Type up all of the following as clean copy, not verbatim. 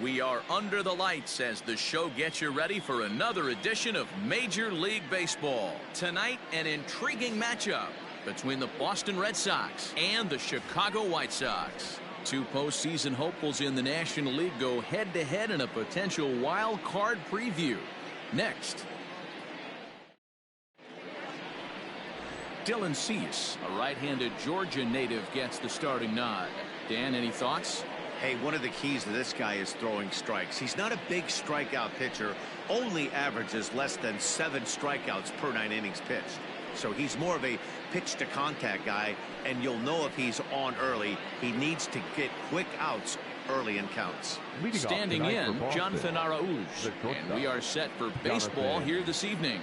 We are under the lights as the show gets you ready for another edition of Major League Baseball. Tonight, an intriguing matchup between the Boston Red Sox and the Chicago White Sox. Two postseason hopefuls in the National League go head-to-head in a potential wild card preview. Next. Dylan Cease, a right-handed Georgia native, gets the starting nod. Dan, any thoughts? Hey, one of the keys to this guy is throwing strikes. He's not a big strikeout pitcher, only averages less than 7 strikeouts per 9 innings pitched. So he's more of a pitch-to-contact guy, and you'll know if he's on early. He needs to get quick outs early in counts. Standing in, Jonathan Araújo. And we are set for baseball here this evening.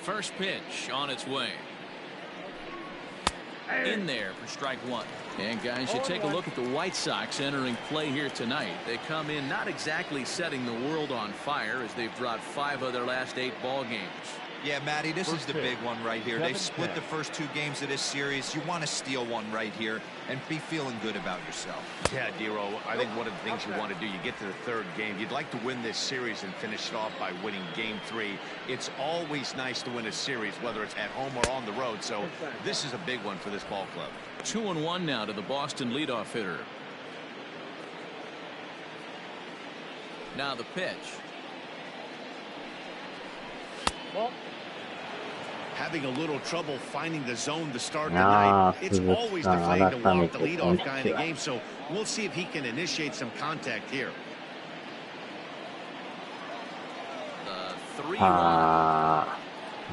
First pitch on its way. In there for strike one. And guys, you take a look at the White Sox entering play here tonight. They come in not exactly setting the world on fire as they've dropped 5 of their last 8 ball games. Yeah, Matty, this is the big one right here. They've split the first 2 games of this series. You want to steal one right here and be feeling good about yourself. Yeah, Dero, I think one of the things you want to do, you get to the 3rd game, you'd like to win this series and finish it off by winning game 3. It's always nice to win a series, whether it's at home or on the road. So this is a big one for this ball club. 2-1 now to the Boston leadoff hitter. Now the pitch. Having a little trouble finding the zone to start the night. It's always deflating to walk the leadoff guy in the game, so we'll see if he can initiate some contact here. The 3-1.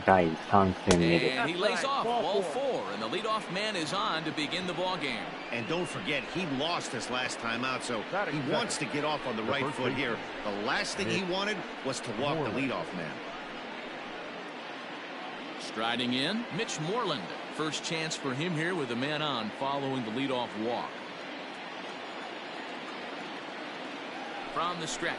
And he lays off ball 4, and the leadoff man is on to begin the ball game. And don't forget, he lost his last time out, so he wants to get off on the right foot here. The last thing he wanted was to walk the leadoff man. Striding in, Mitch Moreland. First chance for him here with a man on following the leadoff walk. From the stretch.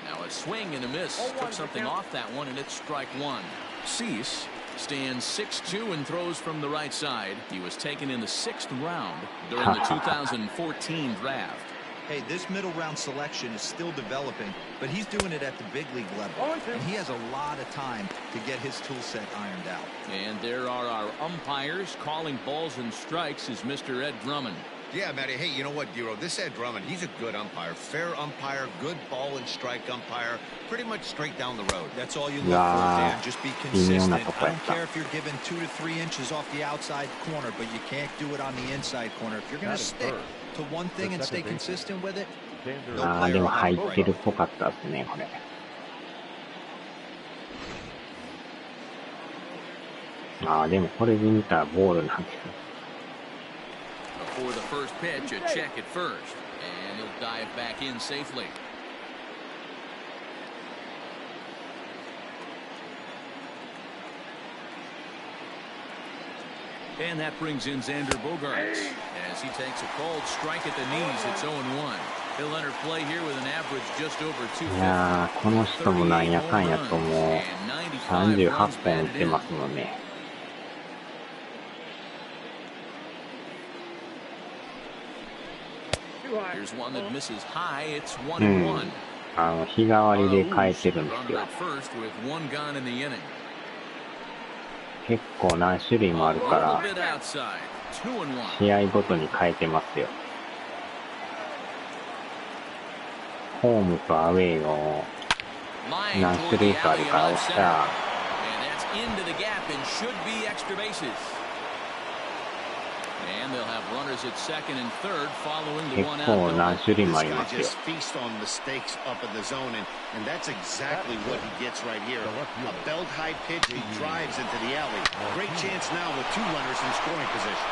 Now a swing and a miss. Took something off that one, and it's strike 1. Cease stands 6'2" and throws from the right side. He was taken in the 6th round during the 2014 draft. Hey, this middle round selection is still developing, but he's doing it at the big league level, and he has a lot of time to get his tool set ironed out. And there are our umpires calling balls and strikes is Mr. Ed Drummond. Yeah, Matty. Hey, you know what, Dero? This Ed Drummond, he's a good umpire. Fair umpire, good ball and strike umpire. Pretty much straight down the road. That's all you look for, Dan. Just be consistent. I don't care if you're given 2 to 3 inches off the outside corner, but you can't do it on the inside corner. If you're going to stick to one thing and stay consistent with it, no player will have it right. Before the first pitch, a check at first, and he'll dive back in safely. And that brings in Xander Bogaerts as he takes a cold strike at the knees. It's 0-1. He'll enter play here with an average just over 250. いやー、この人もなんやかんやともう38本打ってますもんね。Here's one that misses high. It's 1-1. 日替わりで変えてるんですよ。結構何種類もあるから試合ごとに変えてますよ。ホームとアウェイの何種類かあるから押したら And they'll have runners at second and third following the 結 one 構 out. 何種類もあ This り guy ますよ。 just feasts on mistakes up in the zone, and that's exactly what he gets right here. A belt high pitch, he drives into the alley. Great chance now with two runners in scoring position.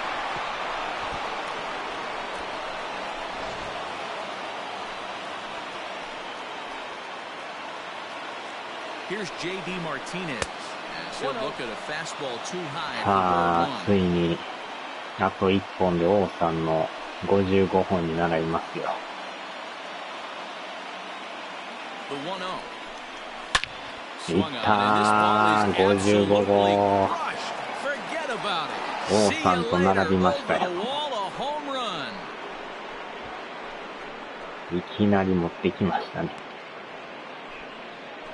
Here's J.D. Martinez. As he'll look at a fastball too high. さあ、ついに、あと1本で王さんの55本に並びますよ。The 1-0. いったー、55号。王さんと並びましたよ。いきなり持ってきましたね。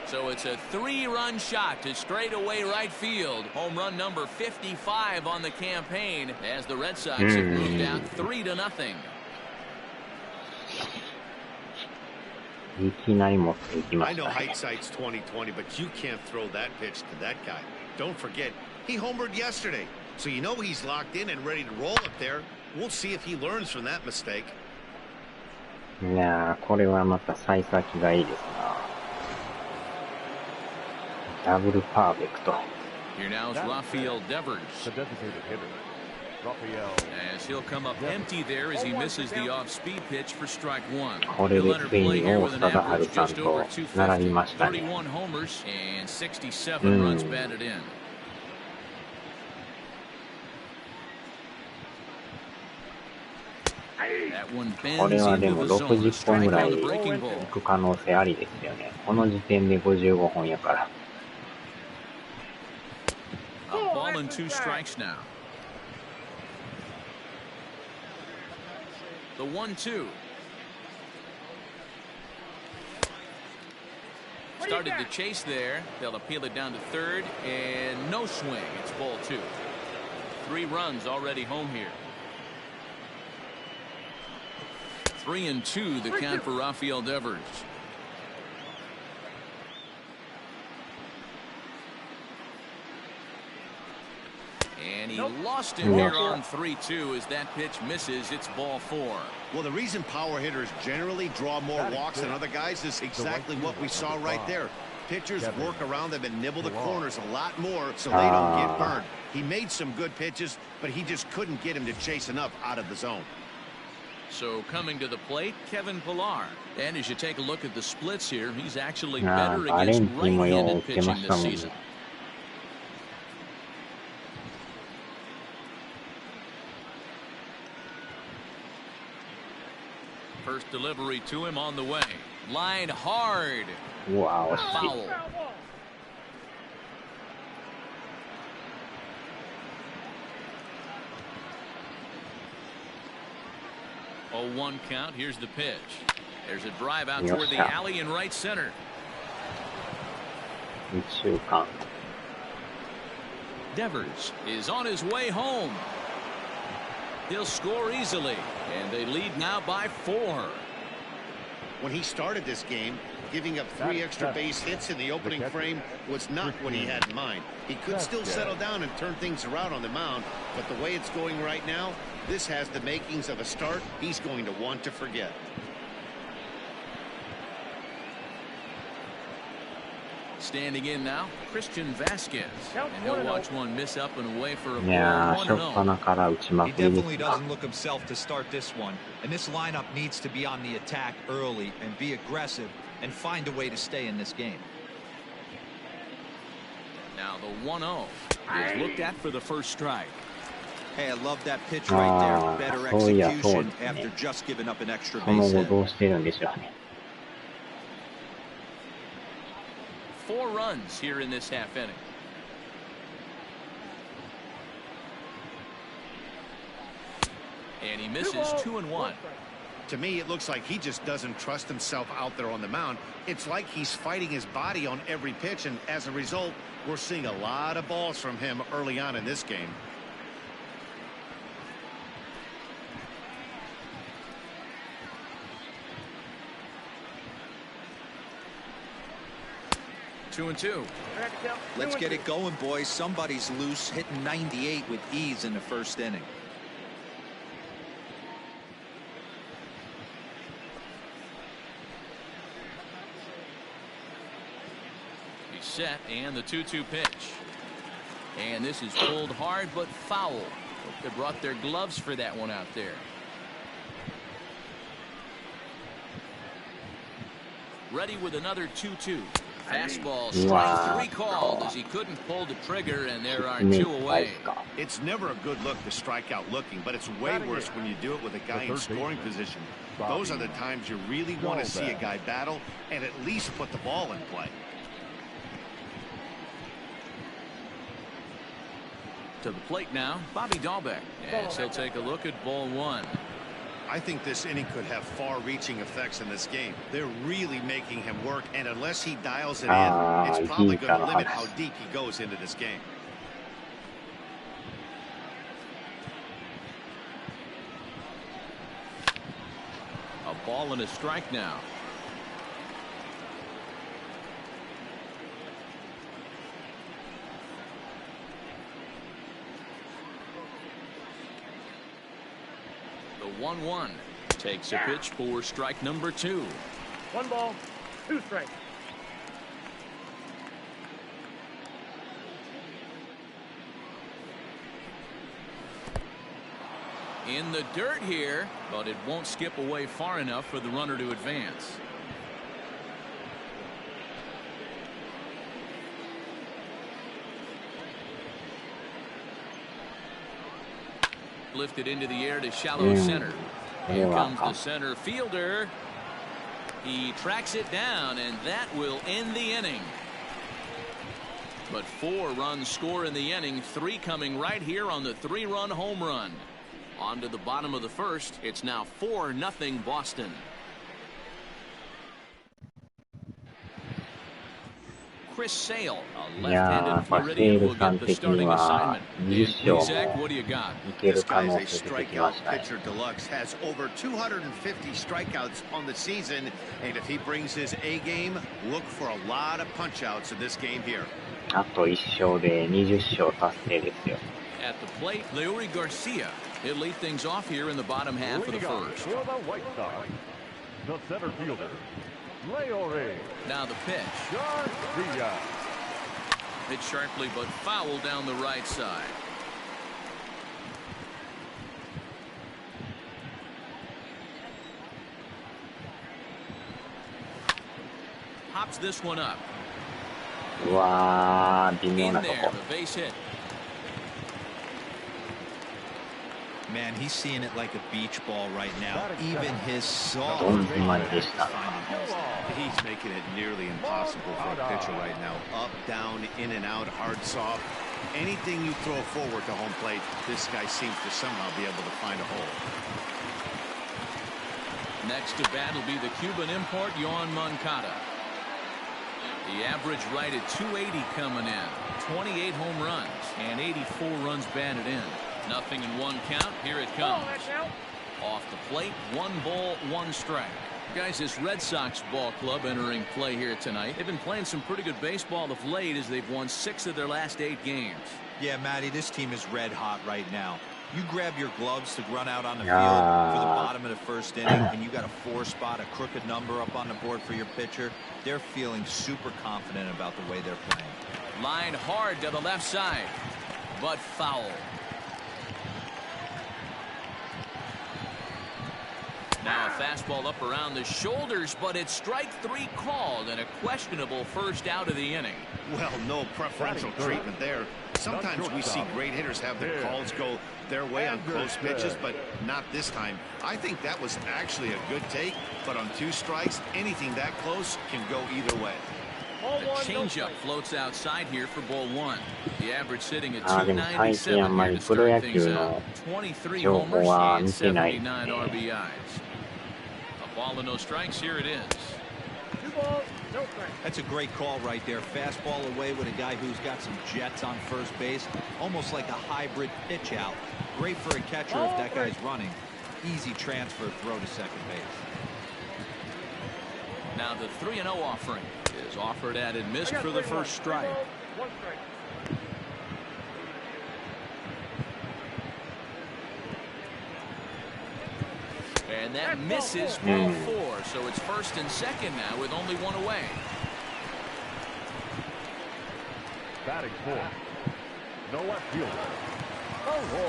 So it's a 3-run shot to straightaway right field. Home run number 55 on the campaign as the Red Sox have moved out 3-0. いきなり持っていきま I し know たね。 hindsight's 2020, but you can't throw that pitch to that guy. Don't forget, he homered yesterday, so you know he's locked in and ready to roll up there. We'll see if he learns from that mistake. いやー、これはまた幸先がいいですな。ダブルパーフェクト。 Here now is Rafael Devers. As he'll come up empty there as he misses the off-speed pitch for strike one. これでついに王貞治さんと並びましたね。31 homers and 67 runs batted in. これはでも60本ぐらいいく可能性ありですよね。この時点で55本やから。A ball and 2 strikes now. The 1-2. Started to chase there. They'll appeal it down to third, and no swing. It's ball 2. 3 runs already home here. 3-2 the count for Rafael Devers. And he lost him here on 3-2 as that pitch misses. It's ball 4. Well, the reason power hitters generally draw more walks than other guys is exactly what we saw right there. Pitchers work around them and nibble the corners a lot more so they don't get burned. He made some good pitches, but he just couldn't get him to chase enough out of the zone. So coming to the plate, Kevin Pillar. And as you take a look at the splits here, he's actually better against right-handed pitching this season. First delivery to him on the way. Line hard. Wow. Foul. Oh, 1 count. Here's the pitch. There's a drive out toward the alley in right center. Devers is on his way home. He'll score easily, and they lead now by 4. When he started this game, giving up 3 extra base hits in the opening frame was not what he had in mind. He could still settle down and turn things around on the mound, but the way it's going right now, this has the makings of a start he's going to want to forget. Standing in now, Christian Vasquez, and he'll watch one miss up and away for a ball. いやー、初っ端から打ちま He くりです definitely な。 doesn't look himself to start this one, and this lineup needs to be on the attack early and be aggressive and find a way to stay in this game. Now the 1-0 is looked at for the first strike. Hey, I love that pitch right there. Better execution after just giving up an extra その base 後 hit. どうしてるんでしょうね。 4 runs here in this half inning. And he misses 2-1. To me, it looks like he just doesn't trust himself out there on the mound. It's like he's fighting his body on every pitch, and as a result, we're seeing a lot of balls from him early on in this game. Two and two. Let's get it going, boys. Somebody's loose, hitting 98 with ease in the first inning. set, and the 2-2 pitch. And this is pulled hard but foul. Hope they brought their gloves for that one out there. Ready with another 2-2. Fastball strike 3 called as he couldn't pull the trigger, and there are 2 away. It's never a good look to strike out looking, but it's way worse when you do it with a guy in scoring position. Those are the times you really want to see a guy battle and at least put the ball in play. To the plate now, Bobby Dahlbeck, as he'll take a look at ball 1. I think this inning could have far-reaching effects in this game. They're really making him work, and unless he dials it in, it's probably going to limit how deep he goes into this game. A ball and a strike now. The 1-1 takes a pitch for strike number 2. 1 ball, 2 strikes. In the dirt here, but it won't skip away far enough for the runner to advance. Lifted into the air to shallow center. Here comes the center fielder. He tracks it down, and that will end the inning. But 4 runs score in the inning, 3 coming right here on the 3-run home run. On to the bottom of the first. It's now 4-0 Boston. Chris Sale, a left-handed Floridian, will get the starting assignment. Zach, what do you got? This guy is a strikeout pitcher deluxe, has over 250 strikeouts on the season, and if he brings his A game, look for a lot of punch-outs in this game here. あと1勝で20勝達成ですよ。 At the plate, Leury Garcia. He'll lead things off here in the bottom half of the first. For the White Sox, the center fielder, Leury. Now the pitch. Garcia. Hit sharply but foul down the right side. Pops this one up. うわー、微妙 In なと there, こ。 the base hit. Man, he's seeing it like a beach ball right now. Even his soft. どん詰まりでした。 He's making it nearly impossible for a pitcher right now. Up, down, in and out, hard, soft. Anything you throw forward to home plate, this guy seems to somehow be able to find a hole. Next to bat will be the Cuban import, Yohan Moncada. The average right at 280 coming in. 28 home runs and 84 runs batted in. Nothing in 1 count. Here it comes. Off the plate, 1 ball, 1 strike. Guys, this Red Sox ball club entering play here tonight. They've been playing some pretty good baseball of late as they've won 6 of their last 8 games. Yeah, Matty, this team is red hot right now. You grab your gloves to run out on the field for the bottom of the first inning, and you got a 4 spot, a crooked number up on the board for your pitcher. They're feeling super confident about the way they're playing. Line hard to the left side, but foul. Now a fastball up around the shoulders, but it's strike 3 called and a questionable first out of the inning. Well, no preferential treatment there. Sometimes we see great hitters have their calls go their way on close pitches, but not this time. I think that was actually a good take, but on 2 strikes, anything that close can go either way. A changeup floats outside here for ball 1. The average sitting at 最近あんまりプロ野球の情報は見てないですね。 A ball and no strikes. Here it is. 2 balls, no strikes. That's a great call right there. Fastball away with a guy who's got some jets on first base. Almost like a hybrid pitch out. Great for a catcher if that guy's running. Easy transfer throw to second base. Now the 3-0 offering is offered at and missed for the first strike. 1 strike. And that misses ball 4, so it's first and second now with only 1 away. Batting fourth, the left fielder.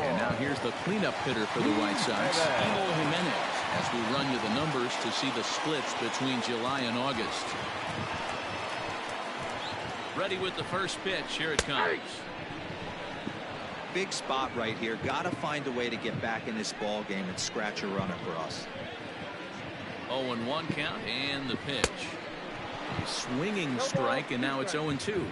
And now here's the cleanup hitter for the White Sox, Eloy Jimenez, as we run you the numbers to see the splits between July and August. Ready with the first pitch. Here it comes. Big spot right here. Got to find a way to get back in this ball game and scratch a run across. 0-1 count, and the pitch. Swinging strike, and now it's 0-2.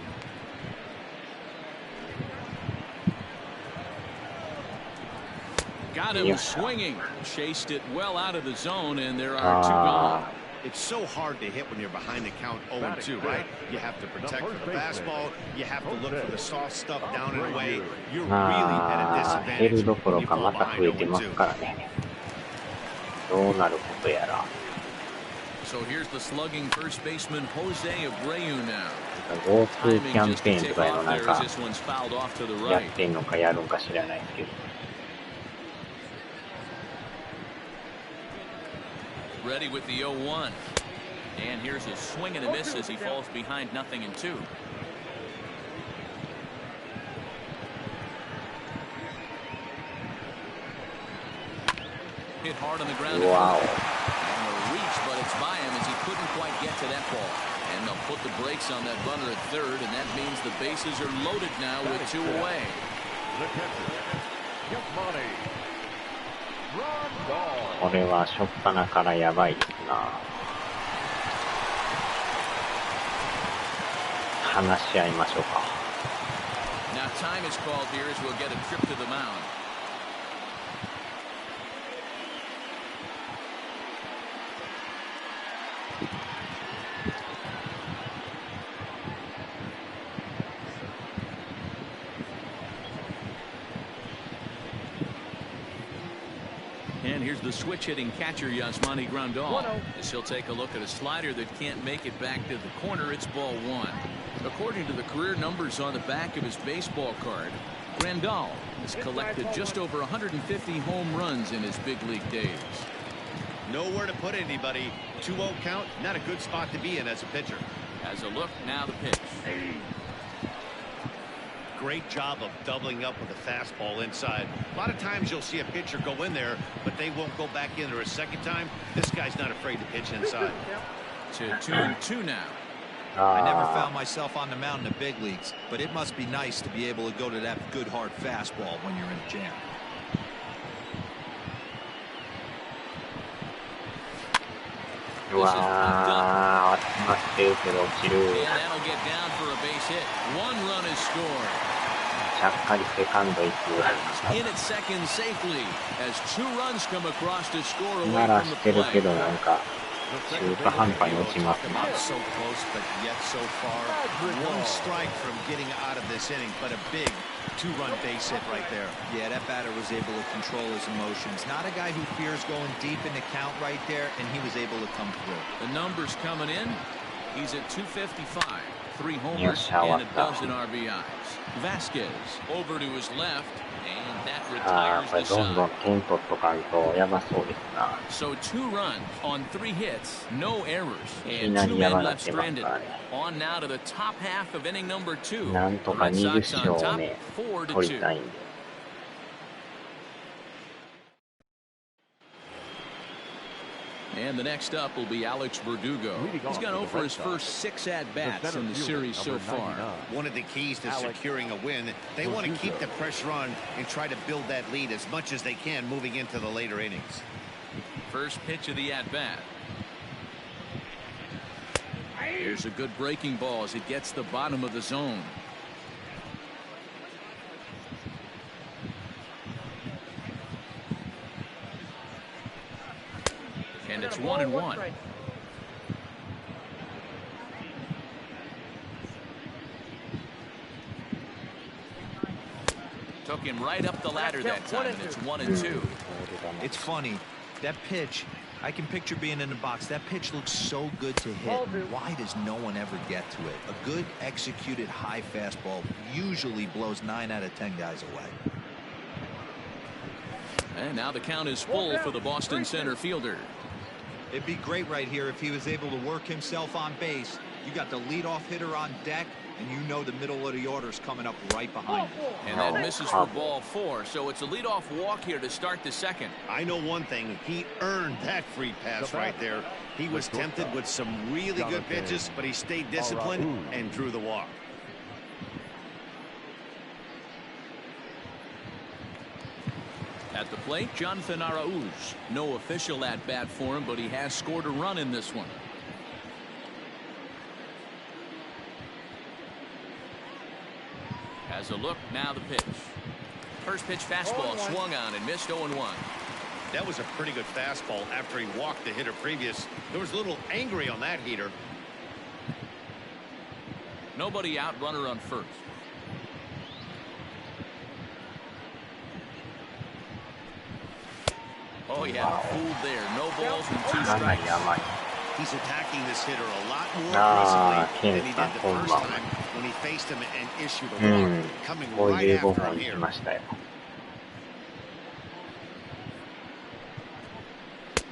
Got him swinging. Chased it well out of the zone, and there are 2 gone. It's so hard to hit when you're behind the count 0-2, right? You have to protect the fastball. You have to look for the soft stuff down and away. You're really at a disadvantage when you fall behind 0-2. So here's the slugging first baseman Jose Abreu now. GoTo キャンペーンとかいうのなんか This one's fouled off to the や right. ってんのかやるんか知らないけど。Ready with the 0-1. And here's a swing and a miss as he falls behind 0-2. Hit hard on the ground. Wow. And a reach, but it's by him as he couldn't quite get to that ball. And they'll put the brakes on that runner at third, and that means the bases are loaded now with 2 away. The catcher, Yasmani. これは初っ端からやばいですな。話し合いましょうか。Now time is called here as we'll get a trip to the mound. And here's the switch-hitting catcher, Yasmani Grandal. As he'll take a look at a slider that can't make it back to the corner. It's ball 1. According to the career numbers on the back of his baseball card, Grandal has collected just over 150 home runs in his big league days. Nowhere to put anybody. 2-0 count, not a good spot to be in as a pitcher. As a look, now the pitch. Great job of doubling up with a fastball inside. A lot of times you'll see a pitcher go in there, but they won't go back in there a second time. This guy's not afraid to pitch inside. To 2-2 now. I never found myself on the mound in the big leagues, but it must be nice to be able to go to that good hard fastball when you're in a jam. This is popped up. 待ってるけど落ちる。 And that'll get down for a base hit. 1 run is scored. ちゃっかりセカンド行く。 In at second safely as 2 runs come across to score away なら from し the てるけ plate. どなんか中途半端に落ちますね。 So close, but yet so far. 1 strike from getting out of this inning, but a big 2-run base hit right there. Yeah, that batter was able to control his emotions. Not a guy who fears going deep in the count right there, and he was able to come through. The numbers coming in. He's at 255. 3 homers and a dozen RBIs. Vasquez over to his left, and that これ retires ど the んどん side. 点取っとかんとやばそうですな。 So 2 runs on 3 hits, no errors, いき and な 2 りやば men なっ left てます stranded. からね。 On now to the top half of inning number 2. なんと The か Red 20 Sox 勝 on を top, ね 4 to 取り 2. たいんで。And the next up will be Alex Verdugo. He's gone over his first 6 at-bats in the series so far. One of the keys to securing a win, they want to keep the pressure on and try to build that lead as much as they can moving into the later innings. First pitch of the at-bat. Here's a good breaking ball as it gets the bottom of the zone. And it's 1-1. Took him right up the ladder that time, and it's 1-2. It's funny. That pitch, I can picture being in the box. That pitch looks so good to hit. Why does no one ever get to it? A good executed high fastball usually blows 9 out of 10 guys away. And now the count is full for the Boston center fielder. It'd be great right here if he was able to work himself on base. You got the leadoff hitter on deck, and you know the middle of the order is coming up right behind him. And that misses for ball 4, so it's a leadoff walk here to start the second. I know one thing, he earned that free pass right there. He was tempted with some really good pitches, but he stayed disciplined and drew the walk. At the plate, Jonathan Arauz. No official at bat for him, but he has scored a run in this one. Has a look, now the pitch. First pitch fastball swung on and missed 0-1. That was a pretty good fastball after he walked the hitter previous. There was a little angry on that heater. Nobody out, runner on first. Oh, yeah, fooled there. No balls and 2 strikes. He's attacking this hitter a lot more aggressively than he did the first time when he faced him and issued a walk. Coming right after him here.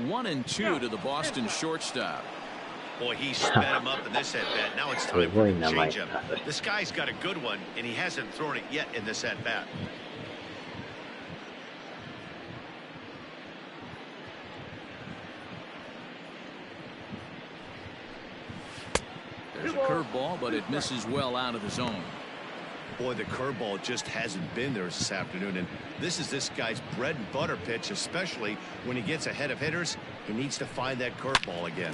1-2 to the Boston shortstop. Boy, he sped him up in this at-bat. Now it's time for him to change him. This guy's got a good one, and he hasn't thrown it yet in this at-bat. There's a curveball, but it misses well out of the zone. Boy, the curveball just hasn't been there this afternoon, and this is this guy's bread and butter pitch, especially when he gets ahead of hitters. He needs to find that curveball again.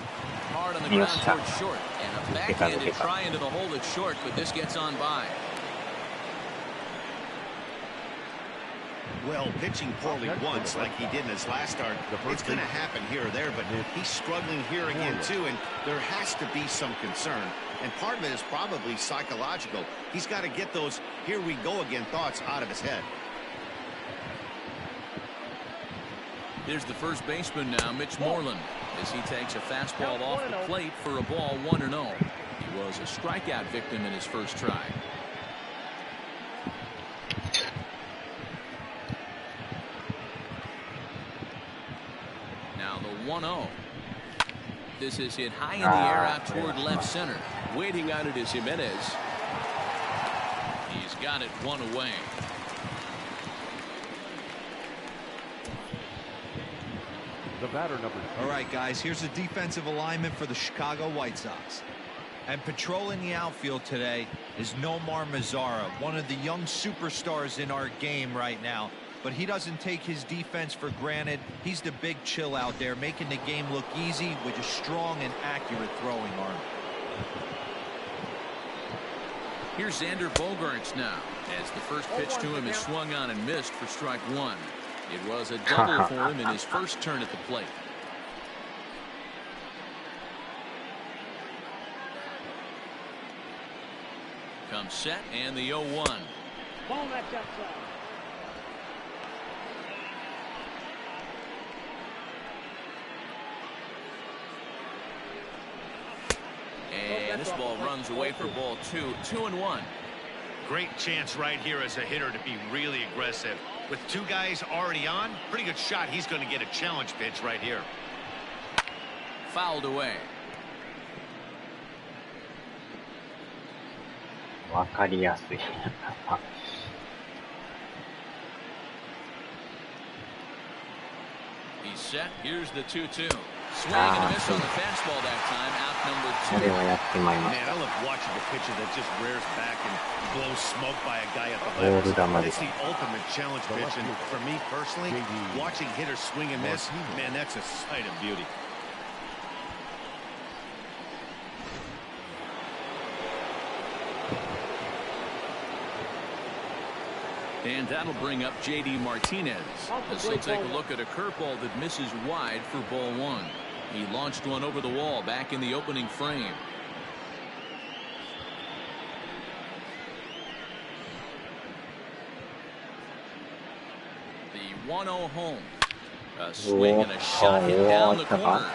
Hard on the ground towards short, and a backhanded try into the hole that's short, but this gets on by. Well, pitching poorly once like he did in his last start, it's going to happen here or there, but he's struggling here again too, and there has to be some concern. And part of it is probably psychological. He's got to get those here we go again thoughts out of his head. Here's the first baseman now, Mitch Moreland, as he takes a fastball off the plate for a ball 1-0. He was a strikeout victim in his first try. Now the 1-0. This is hit high in the air out toward left center. Waiting on it is Jimenez. He's got it one away. The batter number 2. All right, guys, here's the defensive alignment for the Chicago White Sox. And patrolling the outfield today is Nomar Mazara, one of the young superstars in our game right now. But he doesn't take his defense for granted. He's the big chill out there, making the game look easy with a strong and accurate throwing arm. Here's Xander Bogaerts now, as the first pitch to him is swung on and missed for strike 1. It was a double for him in his first turn at the plate. Comes set and the 0-1. And this ball runs away for ball 2. 2-1. Great chance right here as a hitter to be really aggressive. With 2 guys already on, pretty good shot. He's going to get a challenge pitch right here. Fouled away. わかりやすい。He's set. Here's the 2-2. Swing and a miss on the fastball that time. Out number 2. Man, I love watching the pitcher that just rears back and blows smoke by a guy at the left. It's the ultimate challenge pitch, and for me personally, watching hitters swing and miss, man, that's a sight of beauty. And that'll bring up J.D. Martinez, as he'll take a look at a curveball that misses wide for ball 1. He launched one over the wall back in the opening frame. The 1-0 home. A swing and a shot hit down the corner.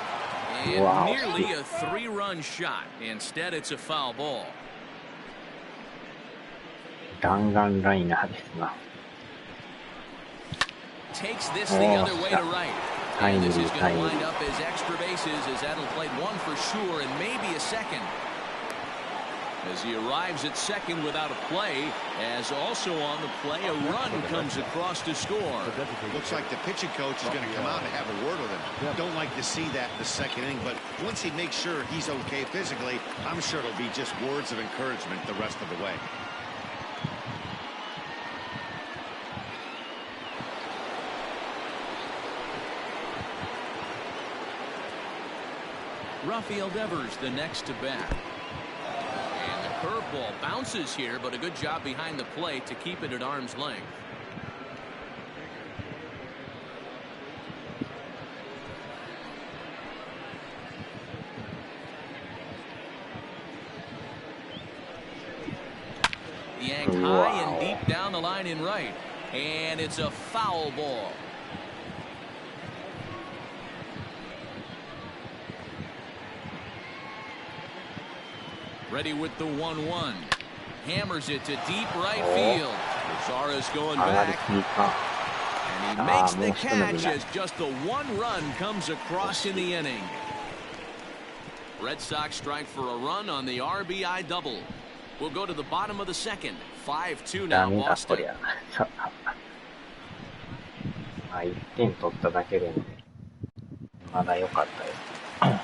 And nearly a 3-run shot. Instead, it's a foul ball. 弾丸ライナーですが。 Takes this the other way to right. And this is going to wind up as extra bases, as that'll play 1 for sure and maybe a second. as he arrives at second without a play, as also on the play, a run comes across to score. Looks like the pitching coach is going to come out and have a word with him. Don't like to see that in the second inning, but once he makes sure he's okay physically, I'm sure it'll be just words of encouragement the rest of the way. Rafael Devers, the next to bat. And the curveball bounces here, but a good job behind the plate to keep it at arm's length. Yanked high and deep down the line in right. And it's a foul ball. Ready with the 1-1. Hammers it to deep right field. Zara's going back. And he makes the catch as just the one run comes across in the inning. Red Sox strike for a run on the RBI double. We'll go to the bottom of the second. 5-2 now, Boston. 1点取っただけでもまだ良かったです。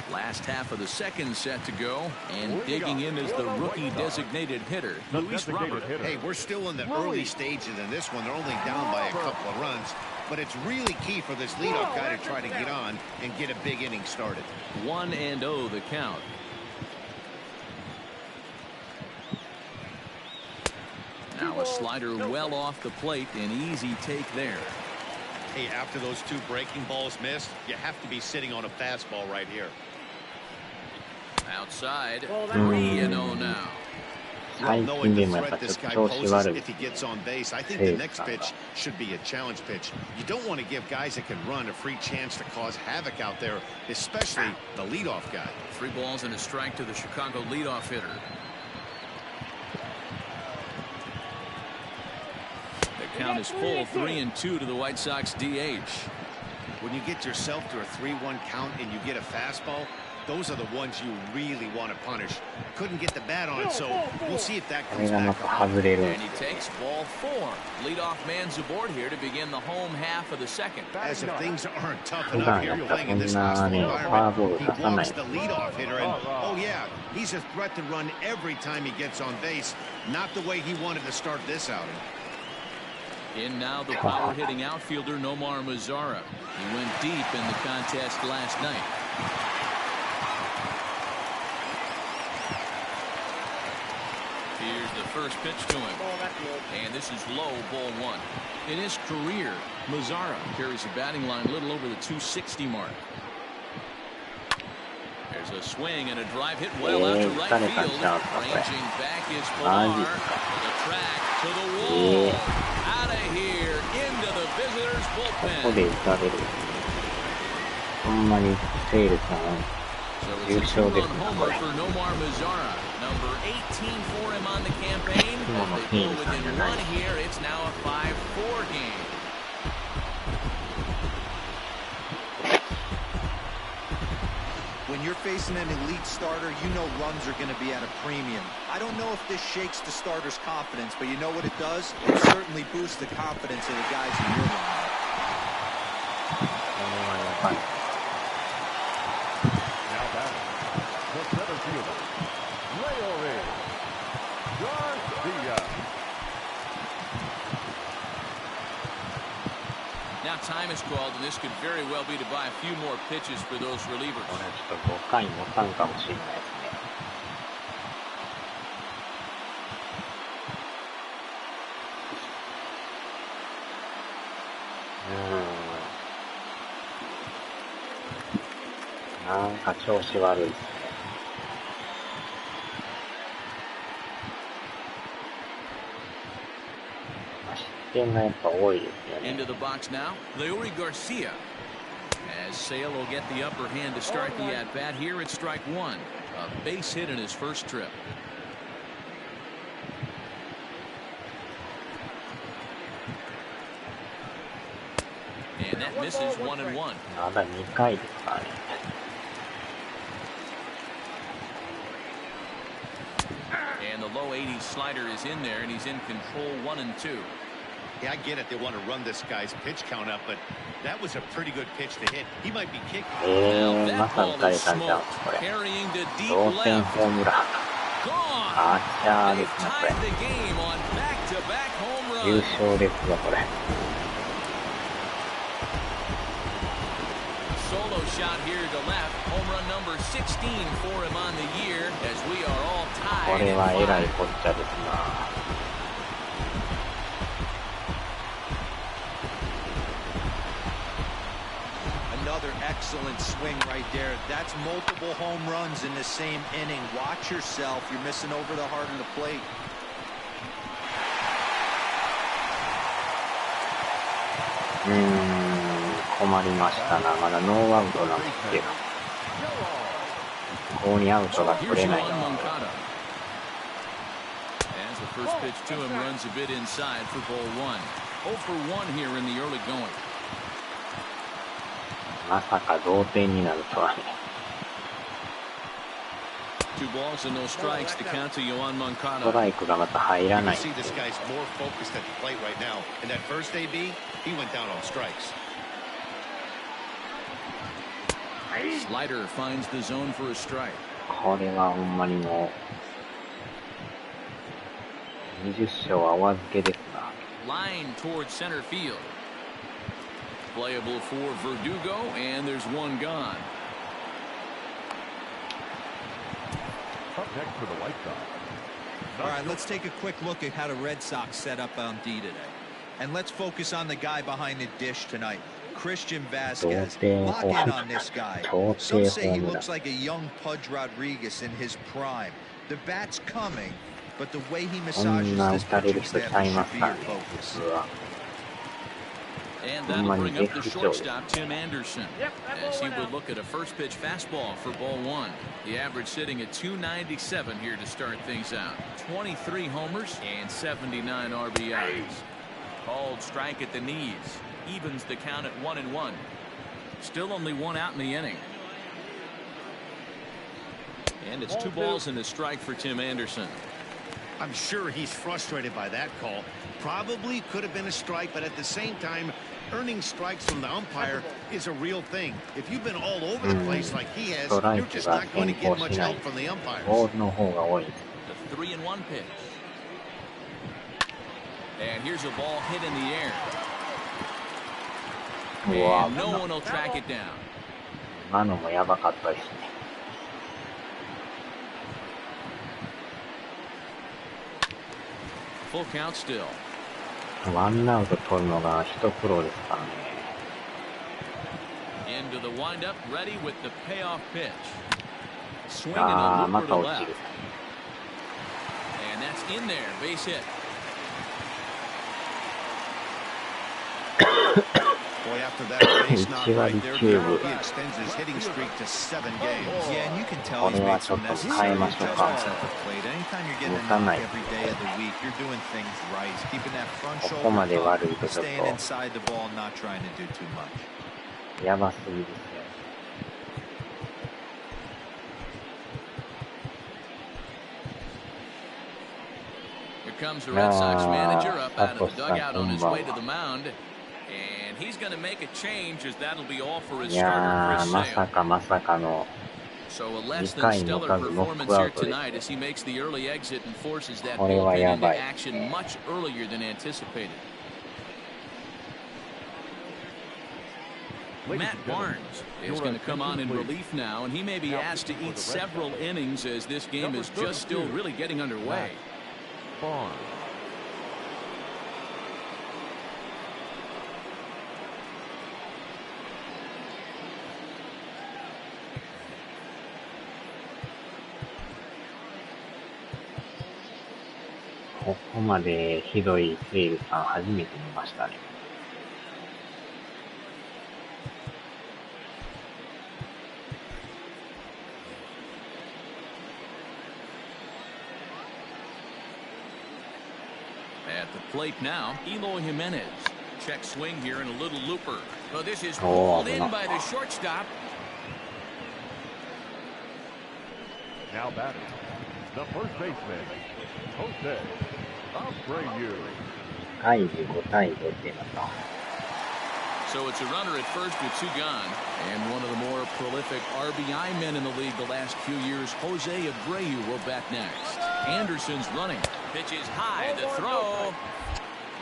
Last half of the second set to go, and digging in is the rookie designated hitter, Luis Robert. Hey, we're still in the early stages in this one. They're only down by a couple of runs, but it's really key for this leadoff guy to try to get on and get a big inning started. 1-0 the count. Now a slider well off the plate, an easy take there. Hey, after those two breaking balls missed, you have to be sitting on a fastball right here. Outside, 3-0 now. Well, knowing the threat this guy poses if he gets on base, I think the next pitch should be a challenge pitch. You don't want to give guys that can run a free chance to cause havoc out there, especially the leadoff guy. 3 balls and a strike to the Chicago leadoff hitter. Count is full, 3-2 to the White Sox DH. When you get yourself to a 3-1 count and you get a fastball, those are the ones you really want to punish. Couldn't get the bat on it, so we'll see if that comes back up. And he takes ball 4. Leadoff man's aboard here to begin the home half of the second. As if things aren't tough enough here playing in this hostile environment, he walks the leadoff hitter, and oh yeah, he's a threat to run every time he gets on base. Not the way he wanted to start this outing. In now the power-hitting outfielder Nomar Mazara. He went deep in the contest last night. Here's the first pitch to him. And this is low, ball 1. In his career, Mazara carries a batting line a little over the 260 mark. There's a swing and a drive hit well out to right field. Ranging back is Pilar. The track to the wall. Out of here into the visitors' bullpen. So it's a 2-run homer for Nomar Mazara. Number 18 for him on the campaign. If they go within 1 here, it's now a 5-4 game. When you're facing an elite starter, you know runs are going to be at a premium. I don't know if this shakes the starter's confidence, but you know what it does? It certainly boosts the confidence of the guys in your line. Now batting, the center fielder, Garcia. Now time is called, and this could very well be to buy a few more pitches for those relievers. これちょっと5回もたんかもしれないですね。なんか調子悪いですね。失点がやっぱ多いですよね。 Into the box now, Leury Garcia. As Sale will get the upper hand to start the at-bat. Here it's strike 1. A base hit in his first trip. And that misses 1-1. まだ2回ですからね。And the low 80s slider is in there, and he's in control 1 and 2. Yeah, I get it. They want to run this guy's pitch count up, but that was a pretty good pitch to hit. He might be kicking. Well, that まさ ball 打たれ is たんちゃう smoked, これ。 carrying to deep 同点 left. ホームラン。 Gone. アンチャーで They've すね、こ tied the game on back-to-back home れ。優 runs. 勝ですわ、これ。Solo shot here to left. Home run number 16 for him on the year as we are all こ tied れ at はえらい 5. こっちゃですな。Another excellent swing right there. That's multiple home runs in the same inning. Watch yourself. You're missing over the heart of the plate. 困りましたな。まだノーアウトなんですけど。ここにアウト So が here's 取れない。 Yohan Moncada. As the first pitch to him runs a bit inside for ball 1. 0 for 1 here in the early going. まさか同点になるとはね。2 balls and no strikes to count to Yohan スト Moncada. ライクがまた入ら You な can い。 see this guy's more focused at the plate right now. In that first AB, he went down on strikes. Slider finds the zone for a strike. これはほんまにもう20勝はお預けですな。 Line towards center field. Playable for Verdugo, and there's one gone. Up next for the White Sox. All right, let's take a quick look at how the Red Sox set up on D today. And let's focus on the guy behind the dish tonight, Christian Vasquez. Lock in on this guy. Some say he looks like a young Pudge Rodriguez in his prime. The bat's coming, but the way he こん massages な打 this たれる pitching 人ち staff ゃい should ます be か your らね。 focus. うわ And that'll bring up the shortstop, Tim Anderson, as he would look at a first pitch fastball for ball 1. The average sitting at 297 here to start things out. 23 homers and 79 RBIs. Called strike at the knees. Evens the count at 1 and 1. Still only one out in the inning. And it's 2 balls and a strike for Tim Anderson. I'm sure he's frustrated by that call. Probably could have been a strike, but at the same time, earning strikes from the umpire is a real thing. If you've been all over the place like he has, you're just not going to get much help from the umpires. ボールの方が多い。 The 3-1 pitch. And here's a ball hit in the air. うわ And no one will track it down. 今のもやばかったですね。 Full count still. ワンアウト取るのが一苦労ですからね。 Into the windup, ready with the payoff pitch. Swinging あ a あ、ま looper た to 落ち left. る。 And that's in there, base hit. Boy, after that base knock right there, he extends his hitting streak to 7 games. Yeah, and you can tell he's made some necessary adjustments at the plate. Anytime you're getting a knock every day of the week, you're doing things right. Keeping that front shoulder up, staying inside the ball, not trying to do too much. やばすぎですよ。 Here comes the Red Sox manager up out of the dugout on his way to the mound. And he's going to make a change as that'll be all for his い starter, やー、 Chris まさ Sale. かまさかの So a less than stellar performance here tonight as he makes the early exit and forces that bullpen into action much earlier than anticipated. Matt Barnes is going to come on in relief now, and he may be asked to eat several innings as this game is just still really getting underway. Barnes. ここまでひどいセールさん初めて見ましたね。At the plate now, Eloy Jimenez. Check swing here and a little looper. But this is Oh, pulled in by the shortstop. Now batting, the first baseman, Jose Abreu. 対5対5っていうのか。So it's a runner at first with two gone. And one of the more prolific RBI men in the league the last few years, Jose Abreu, will bat next. Anderson's running. Pitches high, the throw.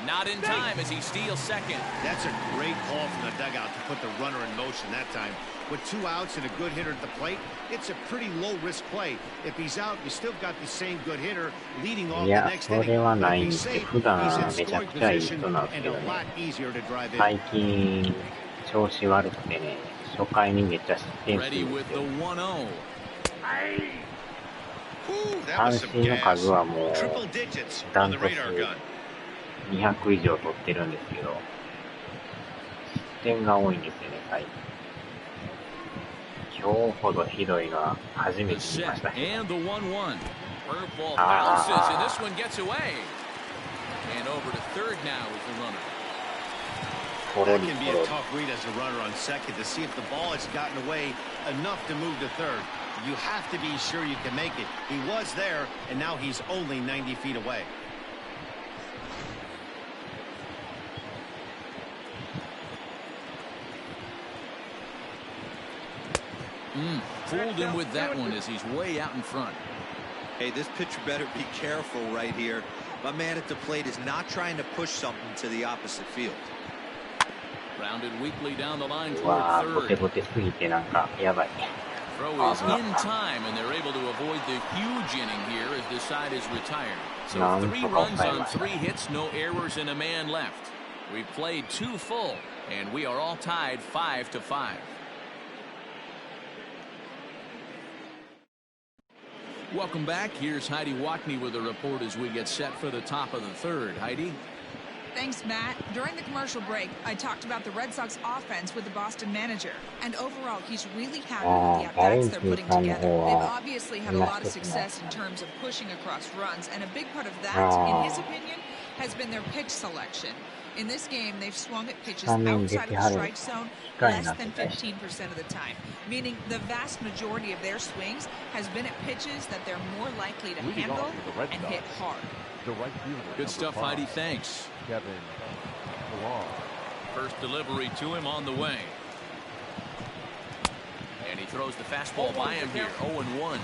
Not in time as he steals second. That's a great call from the dugout to put the runner in motion that time. With 2 outs and a good hitter at the plate, it's a pretty low-risk play. If he's out, you still got the same good hitter leading off the next inning. いや、それはないんですけど、普段めちゃくちゃいい人なんですけどね。最近、調子悪くてね、初回にめっちゃ失点するんですよ。三振の数はもう、ダントツ200以上取ってるんですけど、失点が多いんですよね、最近。今日ほどひどいのは初めて見ましたけど。That can be a tough read as a runner on second to see if the ball has gotten away enough to move to third. You have to be sure you can make it. He was there, and now he's only 90 feet away. Fooled him with that one as he's way out in front. Hey, this pitcher better be careful right here. My man at the plate is not trying to push something to the opposite field. Rounded weakly down the line toward third. Throw is in time, and they're able to avoid the huge inning here as this side is retired. So 3 runs on 3 hits, no errors, and a man left. We've played 2 full, and we are all tied 5-5. Welcome back. Here's Heidi Wackney with a report as we get set for the top of the third. Heidi? Thanks, Matt. During the commercial break, I talked about the Red Sox offense with the Boston manager. And overall, he's really happy with the at-bats they're putting together. They've obviously had a lot of success in terms of pushing across runs. And a big part of that, in his opinion, has been their pitch selection. In this game, they've swung at pitches outside of the strike zone less than 15% of the time, meaning the vast majority of their swings has been at pitches that they're more likely to handle and hit hard. Good stuff, Heidi. Thanks. First delivery to him on the way. And he throws the fastball by him here, 0-1.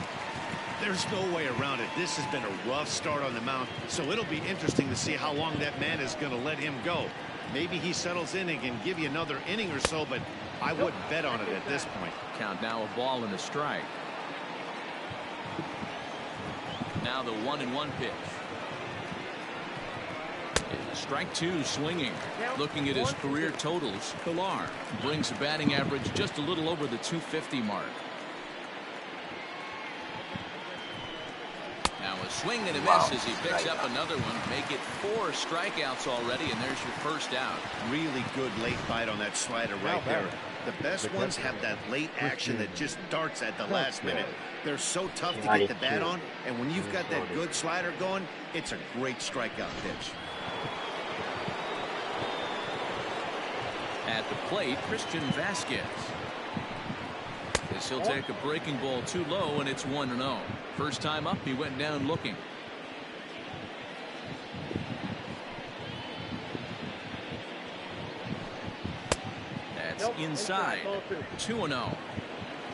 There's no way around it. This has been a rough start on the mound, so it'll be interesting to see how long that man is going to let him go. Maybe he settles in and can give you another inning or so, but I wouldn't bet on it at this point. Count now, a ball and a strike. Now the 1-1 pitch. Strike 2 swinging. Looking at his career totals, Pilar brings a batting average just a little over the 250 mark. Now a swing and a miss as he picks up another one. Make it 4 strikeouts already, and there's your first out. Really good late bite on that slider right there. The best ones have that late action that just darts at the last minute. They're so tough to get the bat on, and when you've got that good slider going, it's a great strikeout pitch. At the plate, Christian Vasquez. As he'll take a breaking ball too low, and it's 1-0. First time up, he went down looking. That's inside. 2-0.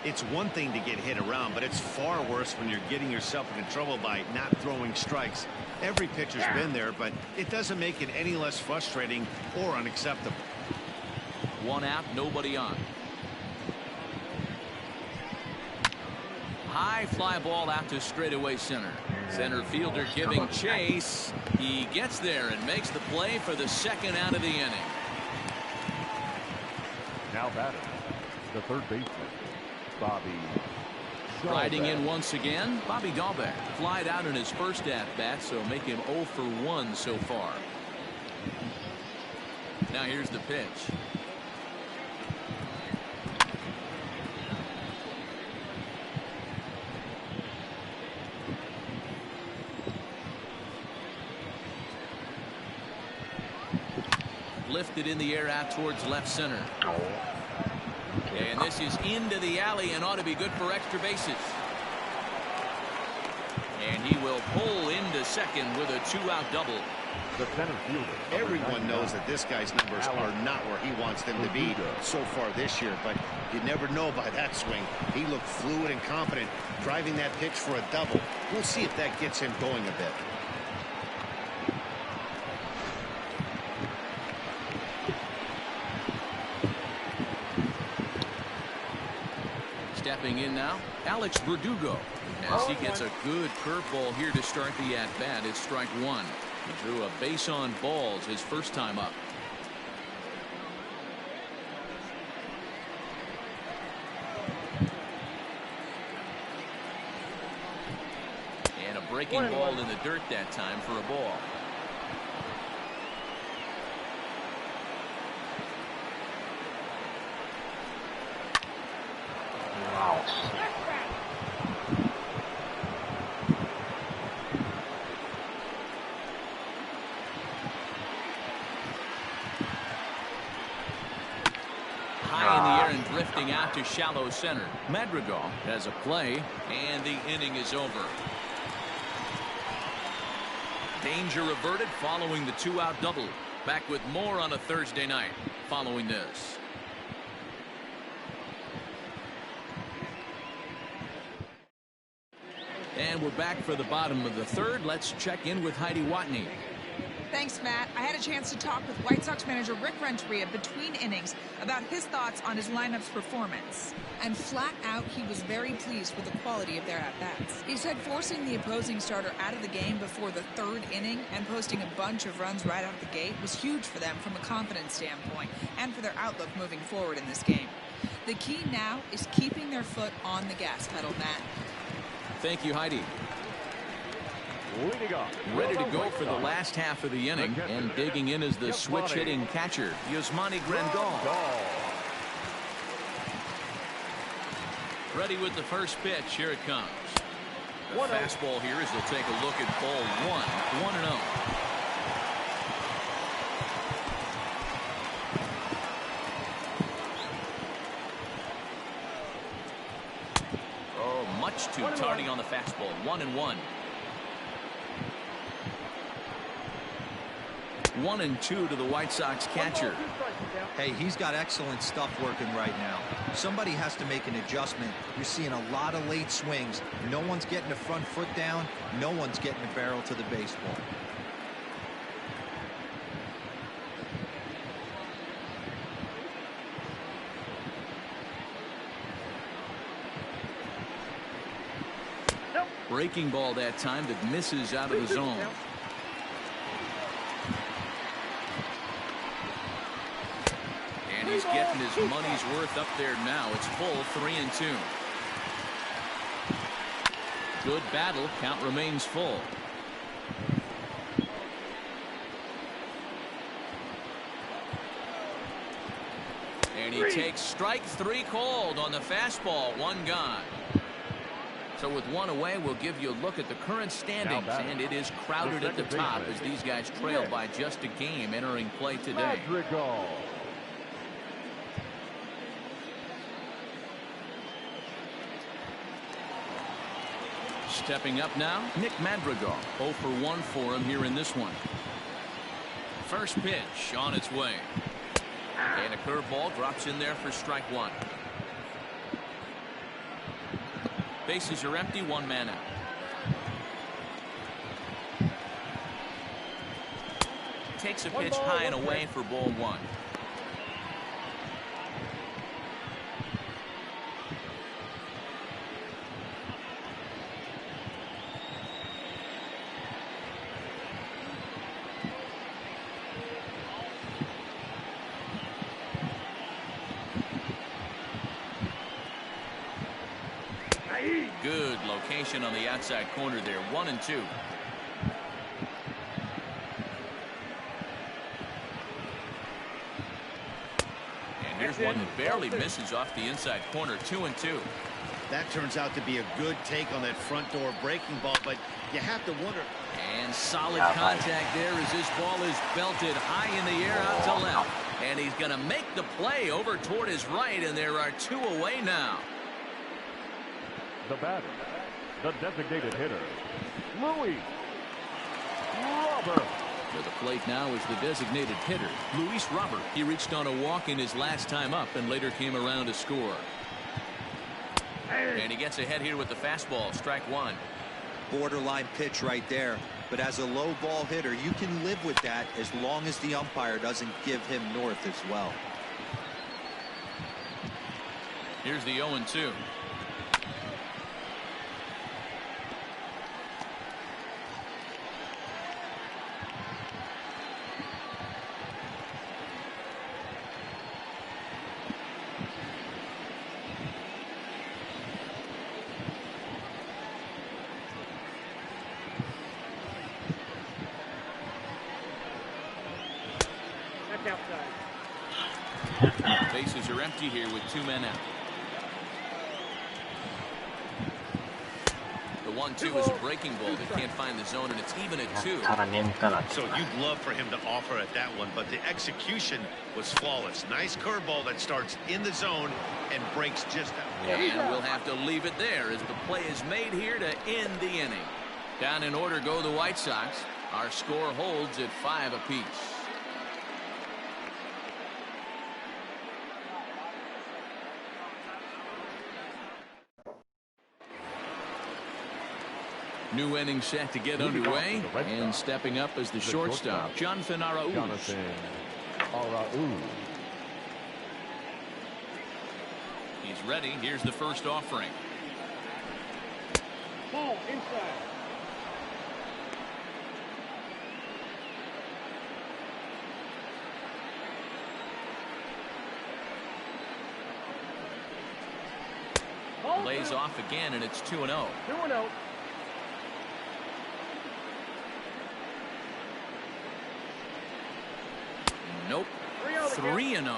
It's one thing to get hit around, but it's far worse when you're getting yourself into trouble by not throwing strikes. Every pitcher's been there, but it doesn't make it any less frustrating or unacceptable. 1 out, nobody on. High fly ball out to straightaway center. Center fielder giving chase. He gets there and makes the play for the second out of the inning. Now batting, the third baseman, Bobby. Riding in once again, Bobby Dahlbeck flied out in his first at-bat, so make him 0 for 1 so far. Now here's the pitch. Lifted in the air out towards left center. And this is into the alley and ought to be good for extra bases. And he will pull into second with a 2-out double. The center fielder. Everyone knows that this guy's numbers are not where he wants them to be so far this year, but you never know by that swing. He looked fluid and confident, driving that pitch for a double. We'll see if that gets him going a bit. Stepping in now, Alex Verdugo. As he gets a good curveball here to start the at-bat, it's strike one. He drew a base on balls his first time up. And a breaking ball in the dirt that time for a ball. Wow. High in the air and drifting out to shallow center. Madrigal has a play, and the inning is over. Danger averted following the 2-out double. Back with more on a Thursday night following this. And we're back for the bottom of the third. Let's check in with Heidi Watney. Thanks, Matt. I had a chance to talk with White Sox manager Rick Renteria between innings about his thoughts on his lineup's performance. And flat out, he was very pleased with the quality of their at-bats. He said forcing the opposing starter out of the game before the third inning and posting a bunch of runs right out of the gate was huge for them from a confidence standpoint and for their outlook moving forward in this game. The key now is keeping their foot on the gas pedal, Matt. Thank you, Heidi. Ready to go for the last half of the inning, and digging in is the switch-hitting catcher, Yasmani Grandal. Ready with the first pitch. Here it comes. The fastball here as they'll take a look at ball one. 1-0. Oh, much too tardy on the fastball. 1-1. 1-2 to the White Sox catcher. Hey, he's got excellent stuff working right now. Somebody has to make an adjustment. You're seeing a lot of late swings. No one's getting the front foot down. No one's getting the barrel to the baseball. Breaking ball that time that misses out of the zone. And he's getting his money's worth up there now. It's full 3-2. Good battle. Count remains full. And he takes strike three called on the fastball. One gone. So with one away, we'll give you a look at the current standings, and it is crowded at the top as these guys trail by just a game entering play today. Stepping up now, Nick Madrigal. 0 for 1 for him here in this one. First pitch on its way. And a curveball drops in there for strike one. Bases are empty, one man out. Takes a pitch high and away for ball one. Good location on the outside corner there. 1-2. And here's one that barely misses off the inside corner. 2-2. That turns out to be a good take on that front door breaking ball, but you have to wonder. And solid contact there as this ball is belted high in the air out to left. And he's going to make the play over toward his right, and there are two away now. The batter, the designated hitter, Louis Robert. To the plate now is the designated hitter, Luis Robert. He reached on a walk in his last time up and later came around to score. And he gets ahead here with the fastball, strike one. Borderline pitch right there. But as a low ball hitter, you can live with that as long as the umpire doesn't give him north as well. Here's the 0-2. Bases are empty here with 2 men out. The 1-2 is a breaking ball. They can't find the zone, and it's even at 2. So you'd love for him to offer at that one, but the execution was flawless. Nice curveball that starts in the zone and breaks just out. And we'll have to leave it there as the play is made here to end the inning. Down in order go the White Sox. Our score holds at 5 apiece. New inning set to get underway, and stepping up as the shortstop, Jonathan Arauz. He's ready. Here's the first offering. Ball inside. Lays off again, and it's 2-0. 2-0. Nope. 3-0.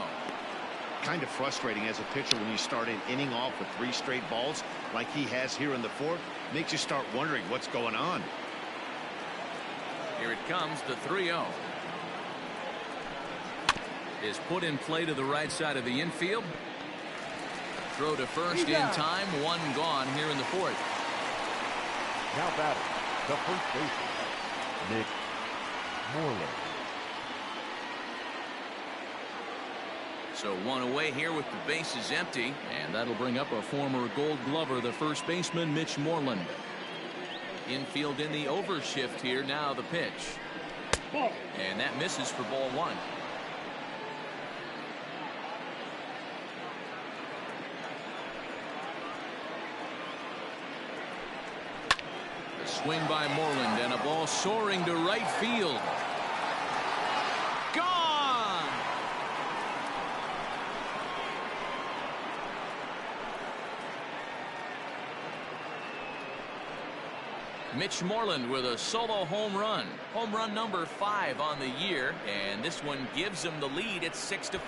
Kind of frustrating as a pitcher when you start an inning off with 3 straight balls like he has here in the 4th. Makes you start wondering what's going on. Here it comes, the 3-0. Is put in play to the right side of the infield. Throw to first in time. 1 gone here in the 4th. Now batting, the first baseman, Nick Moreland. So 1 away here with the bases empty, and that'll bring up a former Gold Glover, the first baseman, Mitch Moreland. Infield in the overshift here. Now the pitch. And that misses for ball 1. A swing by Moreland and a ball soaring to right field. Gone! Mitch Moreland with a solo home run. Home run number 5 on the year, and this one gives him the lead at 6-5.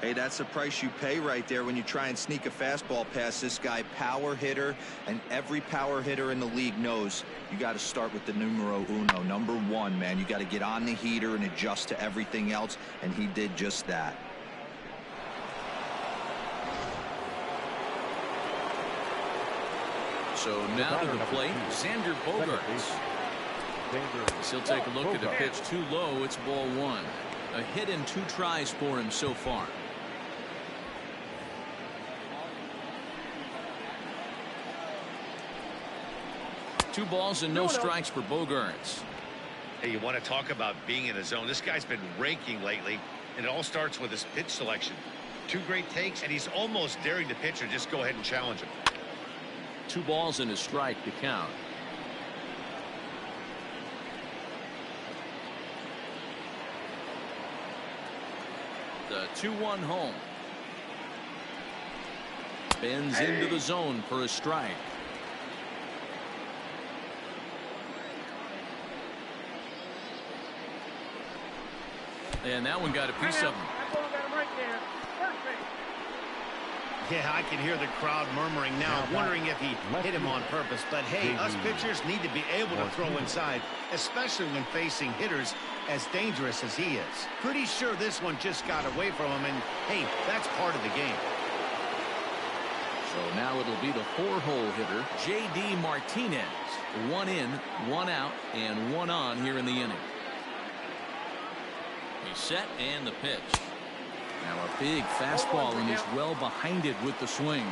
Hey, that's the price you pay right there when you try and sneak a fastball past this guy. Power hitter, and every power hitter in the league knows you got to start with the numero uno, number 1, man. You got to get on the heater and adjust to everything else, and he did just that. So now to the plate, Xander Bogaerts. He'll take a look at the pitch too low. It's ball 1. A hit in 2 tries for him so far. Two balls and no strikes for Bogaerts. Hey, you want to talk about being in a zone? This guy's been raking lately, and it all starts with his pitch selection. 2 great takes, and he's almost daring the pitcher just go ahead and challenge him. 2 balls and a strike to count. The 2-1 home. Bends into the zone for a strike. And that one got a piece of him. Yeah, I can hear the crowd murmuring now, wondering if he hit him on purpose. But hey, us pitchers need to be able to throw inside, especially when facing hitters as dangerous as he is. Pretty sure this one just got away from him, and hey, that's part of the game. So now it'll be the 4-hole hitter, J.D. Martinez. 1 in, 1 out, and 1 on here in the inning. He's set and the pitch. Now a big fastball, and he's well behind it with the swing.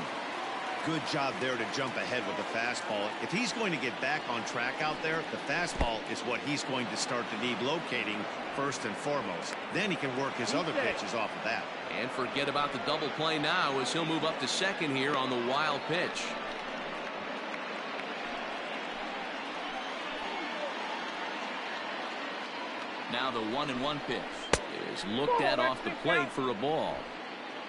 Good job there to jump ahead with the fastball. If he's going to get back on track out there, the fastball is what he's going to start to need locating first and foremost. Then he can work his other pitches off of that. And forget about the double play now as he'll move up to second here on the wild pitch. Now the 1-1 pitch is looked at off the plate for a ball.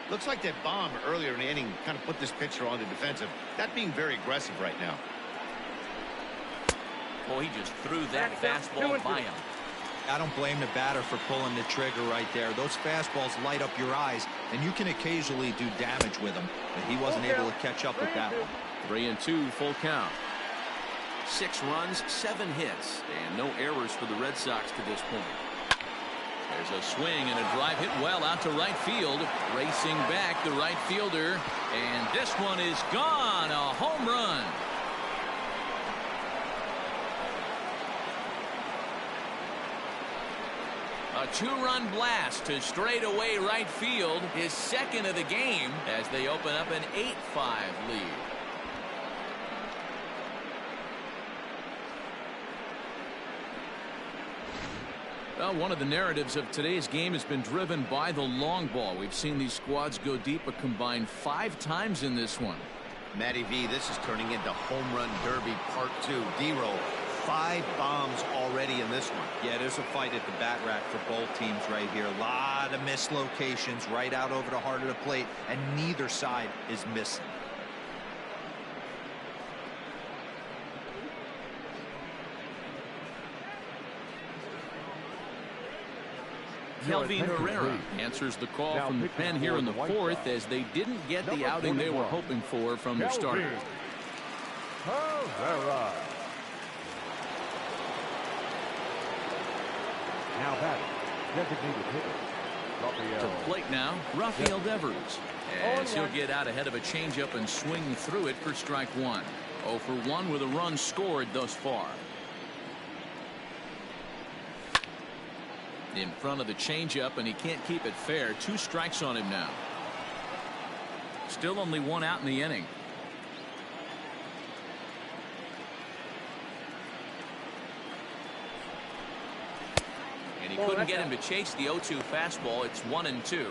Looks like that bomb earlier in the inning kind of put this pitcher on the defensive. Not being very aggressive right now. Well, he just threw that fastball by him. I don't blame the batter for pulling the trigger right there. Those fastballs light up your eyes, and you can occasionally do damage with them. But he wasn't able to catch up with that one. 3-2 full count. 6 runs, 7 hits, and no errors for the Red Sox to this point. There's a swing and a drive hit well out to right field. Racing back the right fielder, and this one is gone. A home run. A 2-run blast to straightaway right field, his second of the game, as they open up an 8-5 lead. Well, one of the narratives of today's game has been driven by the long ball. We've seen these squads go deep a combined 5 times in this one. Matty V, this is turning into home run derby part 2. D-Roll, 5 bombs already in this one. Yeah, there's a fight at the bat rack for both teams right here. A lot of mislocations right out over the heart of the plate, and neither side is missing. Kelvin Herrera answers the call from the pen here in the 4th, as they didn't get the outing they were hoping for from their starter. Herrera. Now batting, designated hitter, To the plate now, Rafael Devers, as he'll get out ahead of a changeup and swing through it for strike 1. 0 for 1 with a run scored thus far. In front of the changeup, and he can't keep it fair. 2 strikes on him now. Still only 1 out in the inning. And he couldn't get him to chase the 0-2 fastball. It's 1-2.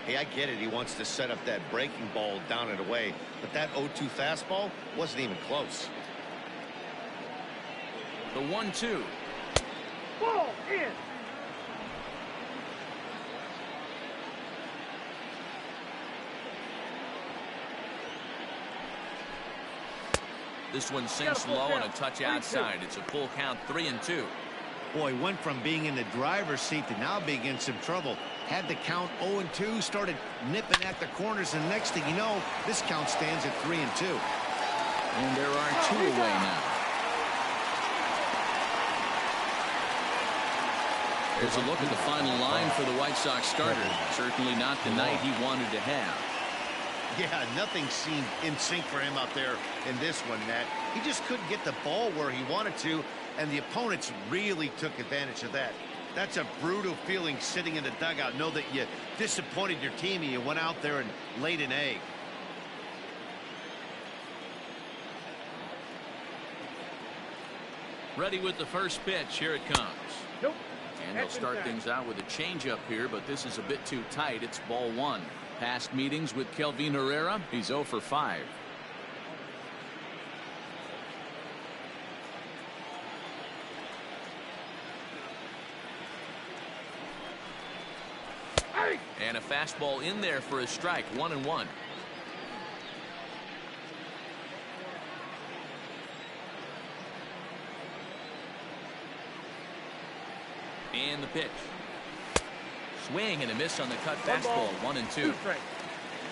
Hey, I get it. He wants to set up that breaking ball down and away, but that 0-2 fastball wasn't even close. The 1-2. ball in. This one sinks low and a touch outside. It's a full count, 3-2. Boy, went from being in the driver's seat to now being in some trouble. Had the count 0-2, started nipping at the corners, and next thing you know, this count stands at 3-2. And there are 2 away now. There's a look at the final line for the White Sox starter. Certainly not the night he wanted to have. Yeah, nothing seemed in sync for him out there in this one, Matt. He just couldn't get the ball where he wanted to, and the opponents really took advantage of that. That's a brutal feeling sitting in the dugout. Know that you disappointed your team and you went out there and laid an egg. Ready with the first pitch. Here it comes. Nope. And they'll start things out with a changeup here, but this is a bit too tight. It's ball 1. Past meetings with Kelvin Herrera, he's 0 for 5. And a fastball in there for a strike, 1-1. And the pitch. Swing and a miss on the cut fastball, 1-2.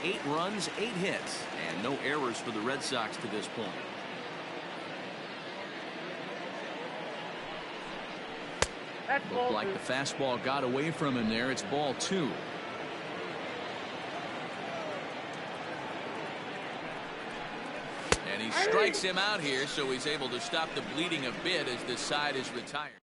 8 runs, 8 hits, and no errors for the Red Sox to this point. Looked like the fastball got away from him there. It's ball 2. He strikes him out here, so he's able to stop the bleeding a bit as this side is retired.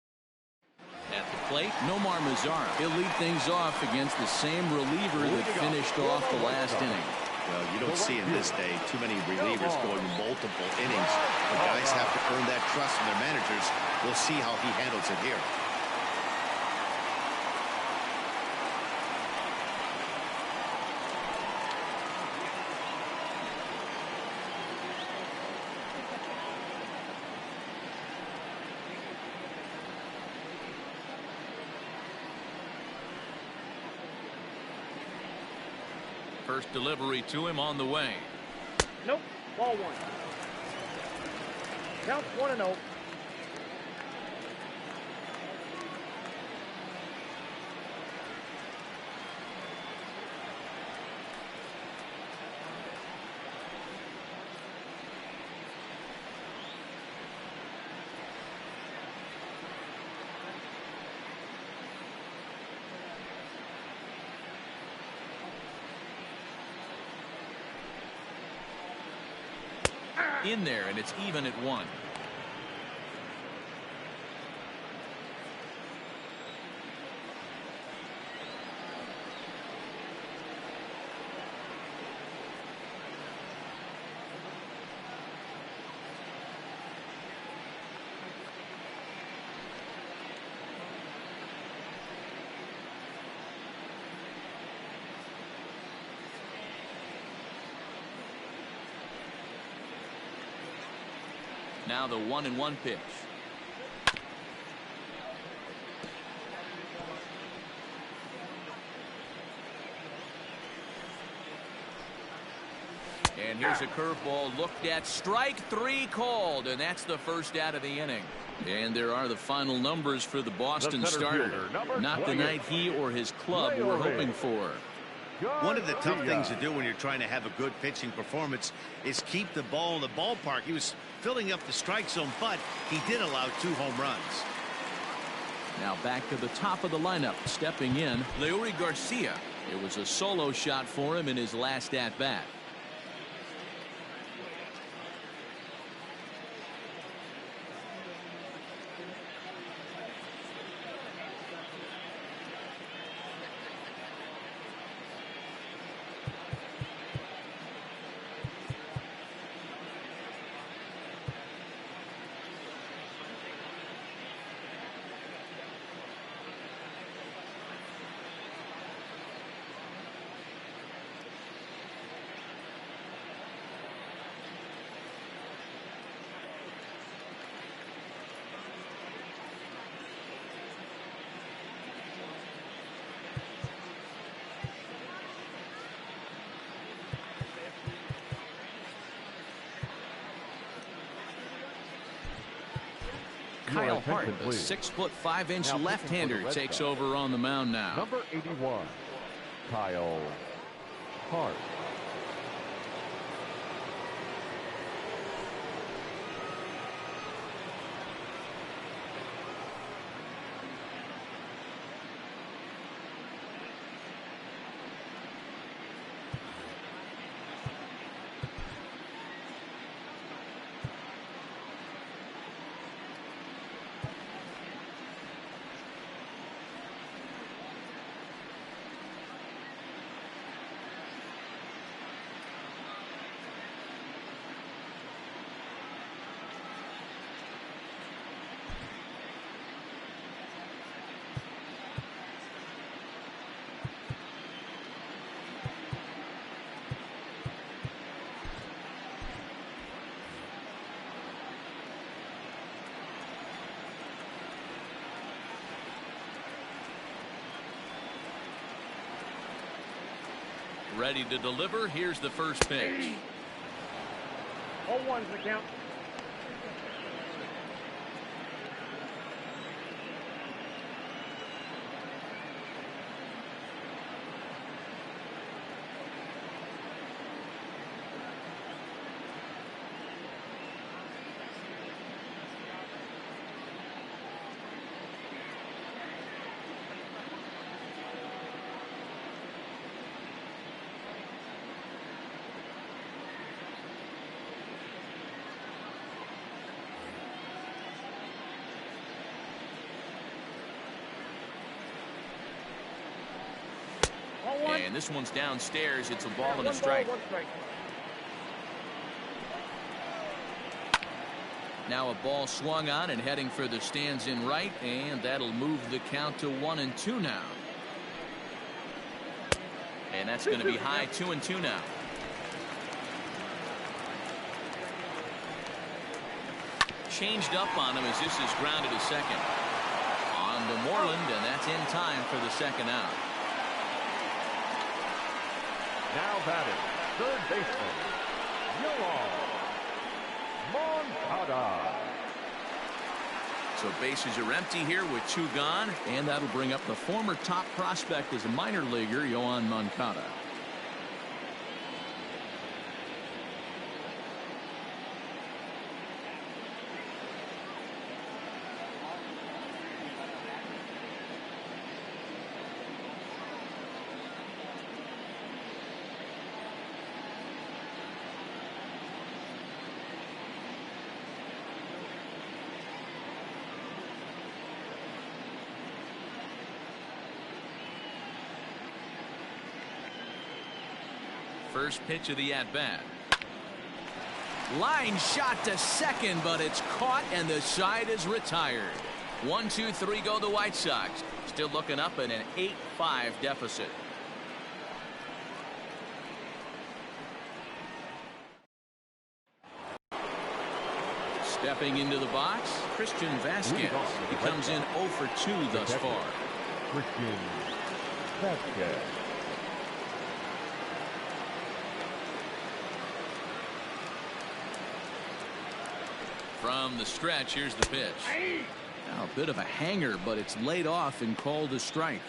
At the plate, Nomar Mazara. He'll lead things off against the same reliever that finished off the last inning. Well, you don't see in this day too many relievers going multiple innings. The guys have to earn that trust from their managers. We'll see how he handles it here. First delivery to him on the way. Nope. Ball one. Count 1-0. In there, and it's even at 1. Now the 1-1 pitch. And here's a curveball looked at. Strike 3 called, and that's the first out of the inning. And there are the final numbers for the Boston starter. Not the night he or his club were hoping for. One of the tough things to do when you're trying to have a good pitching performance is keep the ball in the ballpark. He was filling up the strike zone, but he did allow 2 home runs. Now back to the top of the lineup. Stepping in, Leury Garcia. It was a solo shot for him in his last at-bat. Kyle Hart, the 6'5" left-hander, takes over on the mound now. Number 81, Kyle Hart. Ready to deliver. Here's the first pitch. 0-1's the count. And this one's downstairs. It's a ball and a strike. Now a ball swung on and heading for the stands in right, and that'll move the count to 1-2 now. And that's going to be high 2-2 now. Changed up on him as this is grounded to second. On to Moreland, and that's in time for the second out. Now batting, third baseman, Moncada. So bases are empty here with 2 gone, and that'll bring up the former top prospect as a minor leaguer, Yoan Moncada. First pitch of the at-bat. Line shot to second, but it's caught and the side is retired. 1-2-3 go the White Sox. Still looking up at an 8-5 deficit. Stepping into the box, Christian Vasquez. He comes in 0 for 2 thus far. Christian Vasquez. From the stretch, here's the pitch. Now a bit of a hanger, but it's laid off and called a strike.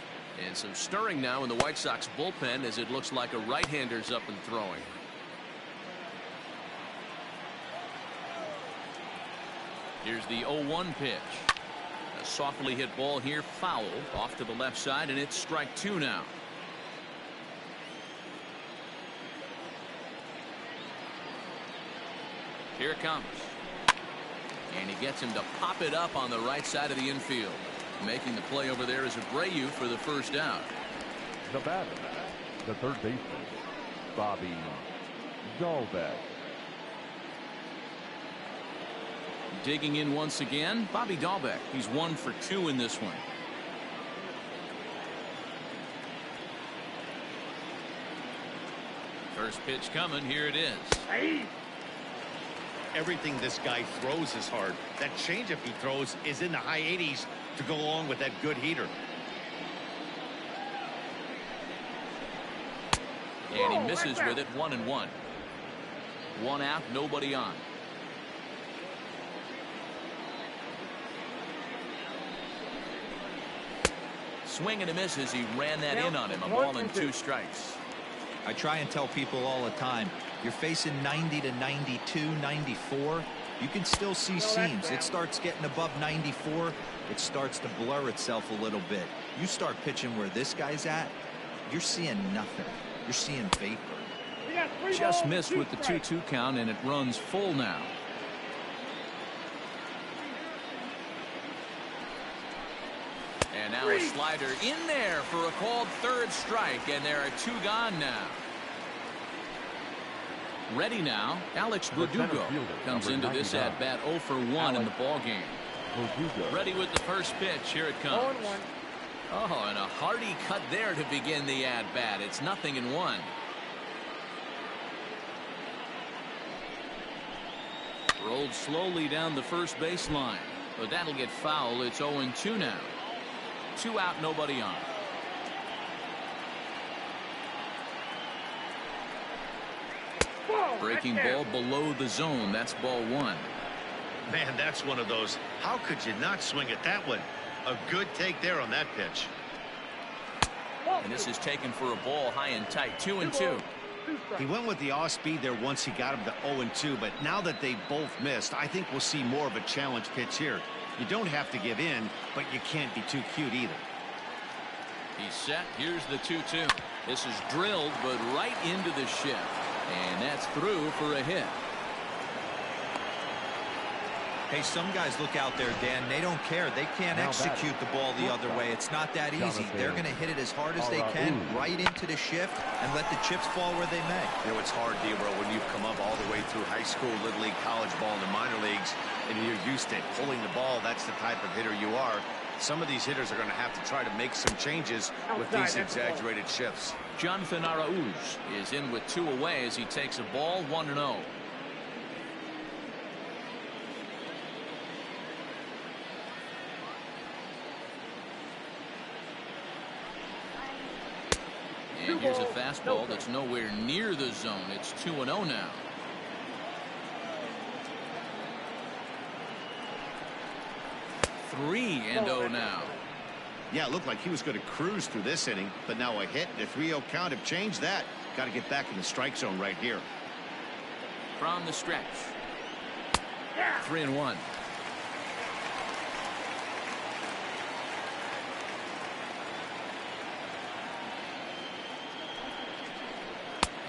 And some stirring now in the White Sox bullpen as it looks like a right-hander's up and throwing. Here's the 0-1 pitch. A softly hit ball here, foul, off to the left side, and it's strike 2 now. Here it comes. And he gets him to pop it up on the right side of the infield. Making the play over there is Abreu for the first out. The batter, the third baseman, Bobby Dalbec. Digging in once again, Bobby Dalbec. He's 1 for 2 in this one. First pitch coming. Here it is. Everything this guy throws is hard. That changeup he throws is in the high 80s to go along with that good heater. And he misses with it. 1-1. 1 out, nobody on. Swing and a miss as he ran that in on him. A ball and 2 strikes. I try and tell people all the time, you're facing 90 to 92, 94. You can still see seams. It starts getting above 94. It starts to blur itself a little bit. You start pitching where this guy's at, you're seeing nothing. You're seeing vapor. Just missed with the 2-2 count, and it runs full now. And now a slider in there for a called third strike, and there are 2 gone now. Ready now, Alex Verdugo comes into this at-bat 0 for 1 in the ballgame. Ready with the first pitch. Here it comes. Oh, and a hearty cut there to begin the at-bat. It's 0-1. Rolled slowly down the first baseline, but that'll get foul. It's 0-2 now. 2 out, nobody on. Breaking ball below the zone. That's ball 1. Man, that's one of those. How could you not swing at that one? A good take there on that pitch. And this is taken for a ball high and tight. 2-2. He went with the off speed there once he got him to 0-2, but now that they both missed, I think we'll see more of a challenge pitch here. You don't have to give in, but you can't be too cute either. He's set. Here's the 2-2. This is drilled, but right into the shift. And that's through for a hit. Hey, some guys look out there, Dan. They don't care. They can't execute the ball the other way. It's not that easy. They're going to hit it as hard as they can, right into the shift, and let the chips fall where they may. You know, it's hard, D-Bro, when you've come up all the way through high school, Little League, college ball, and the minor leagues, and you're used to pulling the ball. That's the type of hitter you are. Some of these hitters are going to have to try to make some changes with these exaggerated shifts. Jonathan Arauz is in with 2 away as he takes a ball 1-0. And here's a fastball that's nowhere near the zone. It's 2-0 now. Three and 0 now. Yeah, it looked like he was going to cruise through this inning, but now a hit and a 3-0 count have changed that. Got to get back in the strike zone right here. From the stretch. 3-1.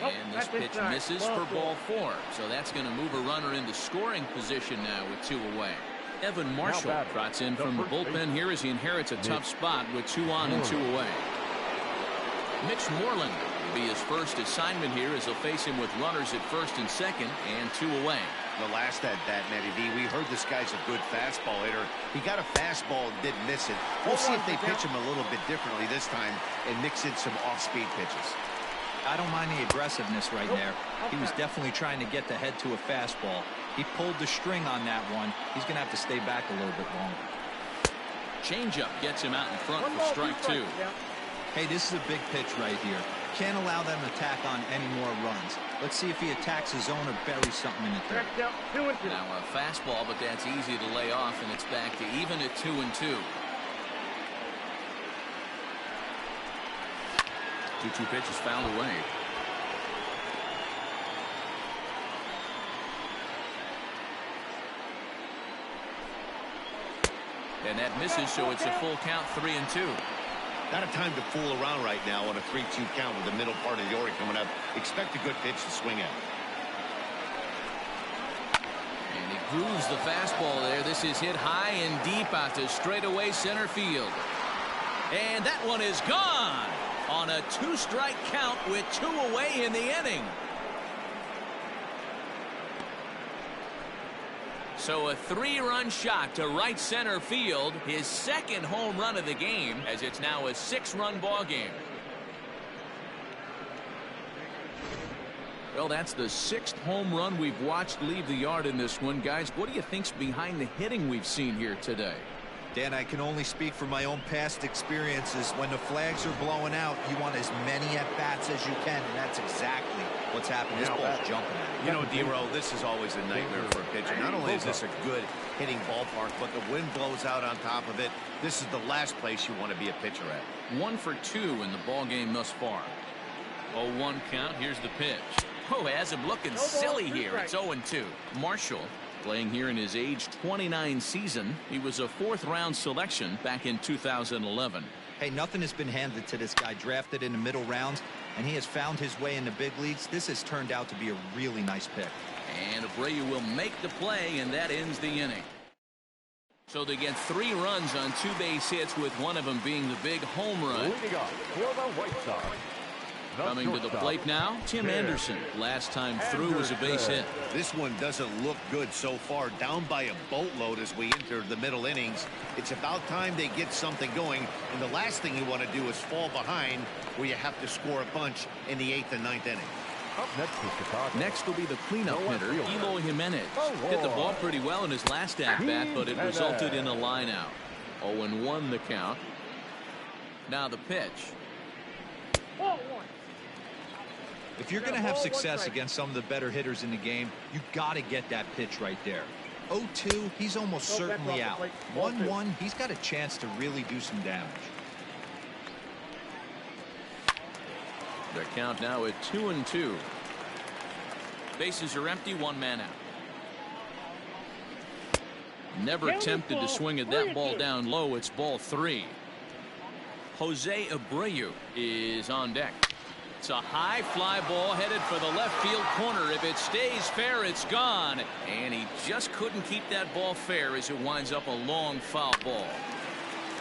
And this pitch misses for ball 4. So that's going to move a runner into scoring position now with 2 away. Evan Marshall trots in from the bullpen here as he inherits a tough spot with 2 on and 2 away. Mitch Moreland will be his first assignment here as he'll face him with runners at first and second and 2 away. The last at bat, Matty D, we heard this guy's a good fastball hitter. He got a fastball and didn't miss it. We'll see if they pitch him a little bit differently this time and mix in some off-speed pitches. I don't mind the aggressiveness right there. He was definitely trying to get the head to a fastball. He pulled the string on that one. He's going to have to stay back a little bit longer. Changeup gets him out in front for strike 2. Hey, this is a big pitch right here. Can't allow them to tack on any more runs. Let's see if he attacks his zone or buries something in the third. Now a fastball, but that's easy to lay off, and it's back to even at 2-2. 2-2 pitch is fouled away. And that misses, so it's a full count, 3-2. Not a time to fool around right now on a 3-2 count with the middle part of the order coming up. Expect a good pitch to swing at. And he grooves the fastball there. This is hit high and deep out to straightaway center field. And that one is gone on a 2-strike count with 2 away in the inning. So a 3-run shot to right center field, his second home run of the game, as it's now a 6-run ball game. Well, that's the 6th home run we've watched leave the yard in this one. Guys, what do you think's behind the hitting we've seen here today? Dan, I can only speak from my own past experiences. When the flags are blowing out, you want as many at-bats as you can, and that's exactly what's happening. This ball's jumping at you. You know, D-Row, this is always a nightmare for a pitcher. Not only is this a good hitting ballpark, but the wind blows out on top of it. This is the last place you want to be a pitcher at. 1 for 2 in the ball game thus far. 0-1 count. Here's the pitch. Oh, has him looking silly here. It's 0-2. Marshall, playing here in his age 29 season. He was a 4th-round selection back in 2011. Hey, nothing has been handed to this guy. Drafted in the middle rounds, and he has found his way in the big leagues. This has turned out to be a really nice pick. And Abreu will make the play, and that ends the inning. So they get 3 runs on 2 base hits, with one of them being the big home run. Leading off for the White Sox. Coming to the plate now, Tim Anderson. Last time through was a base hit. This one doesn't look good so far. Down by a boatload as we enter the middle innings. It's about time they get something going. And the last thing you want to do is fall behind where you have to score a bunch in the 8th and 9th inning. Up next is Chicago. Next will be the cleanup hitter, Eloy Jimenez. Hit the ball pretty well in his last at-bat, but it resulted in a line out. 0-1 the count. Now the pitch. If you're going to have success against some of the better hitters in the game, you got to get that pitch right there. 0-2, he's almost certainly out. 1-1, he's got a chance to really do some damage. The count now at 2-2. Bases are empty, 1 man out. Never attempted to swing at that ball down low. It's ball 3. Jose Abreu is on deck. It's a high fly ball headed for the left field corner. If it stays fair, it's gone. And he just couldn't keep that ball fair as it winds up a long foul ball.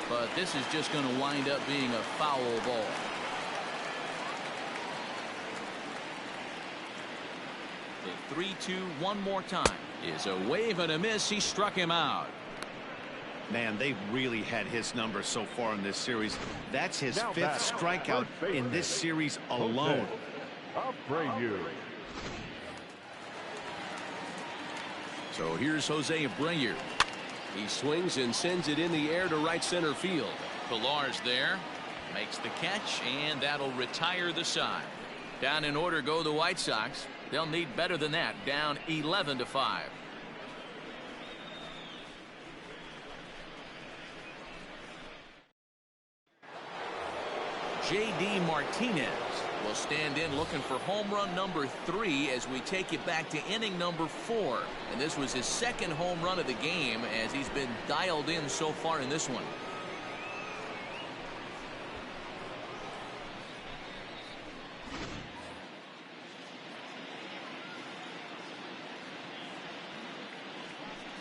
But this is just going to wind up being a foul ball. The 3-2 one more time is a wave and a miss. He struck him out. Man, they've really had his number so far in this series. That's his fifth strikeout in this series alone. So here's Jose Abreu. He swings and sends it in the air to right center field. Pilar's there, makes the catch, and that'll retire the side. Down in order go the White Sox. They'll need better than that. Down 11-5. J.D. Martinez will stand in looking for home run number 3 as we take it back to inning number 4. And this was his second home run of the game as he's been dialed in so far in this one.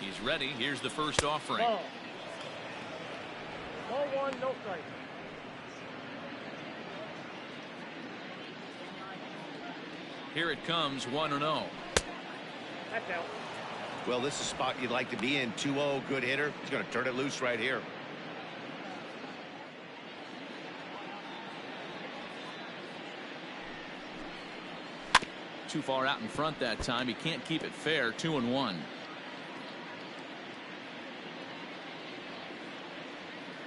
He's ready. Here's the first offering. Ball 1, no strike. Here it comes, 1-0. That's out. Well, this is a spot you'd like to be in. 2-0, good hitter. He's going to turn it loose right here. Too far out in front that time. He can't keep it fair. 2-1.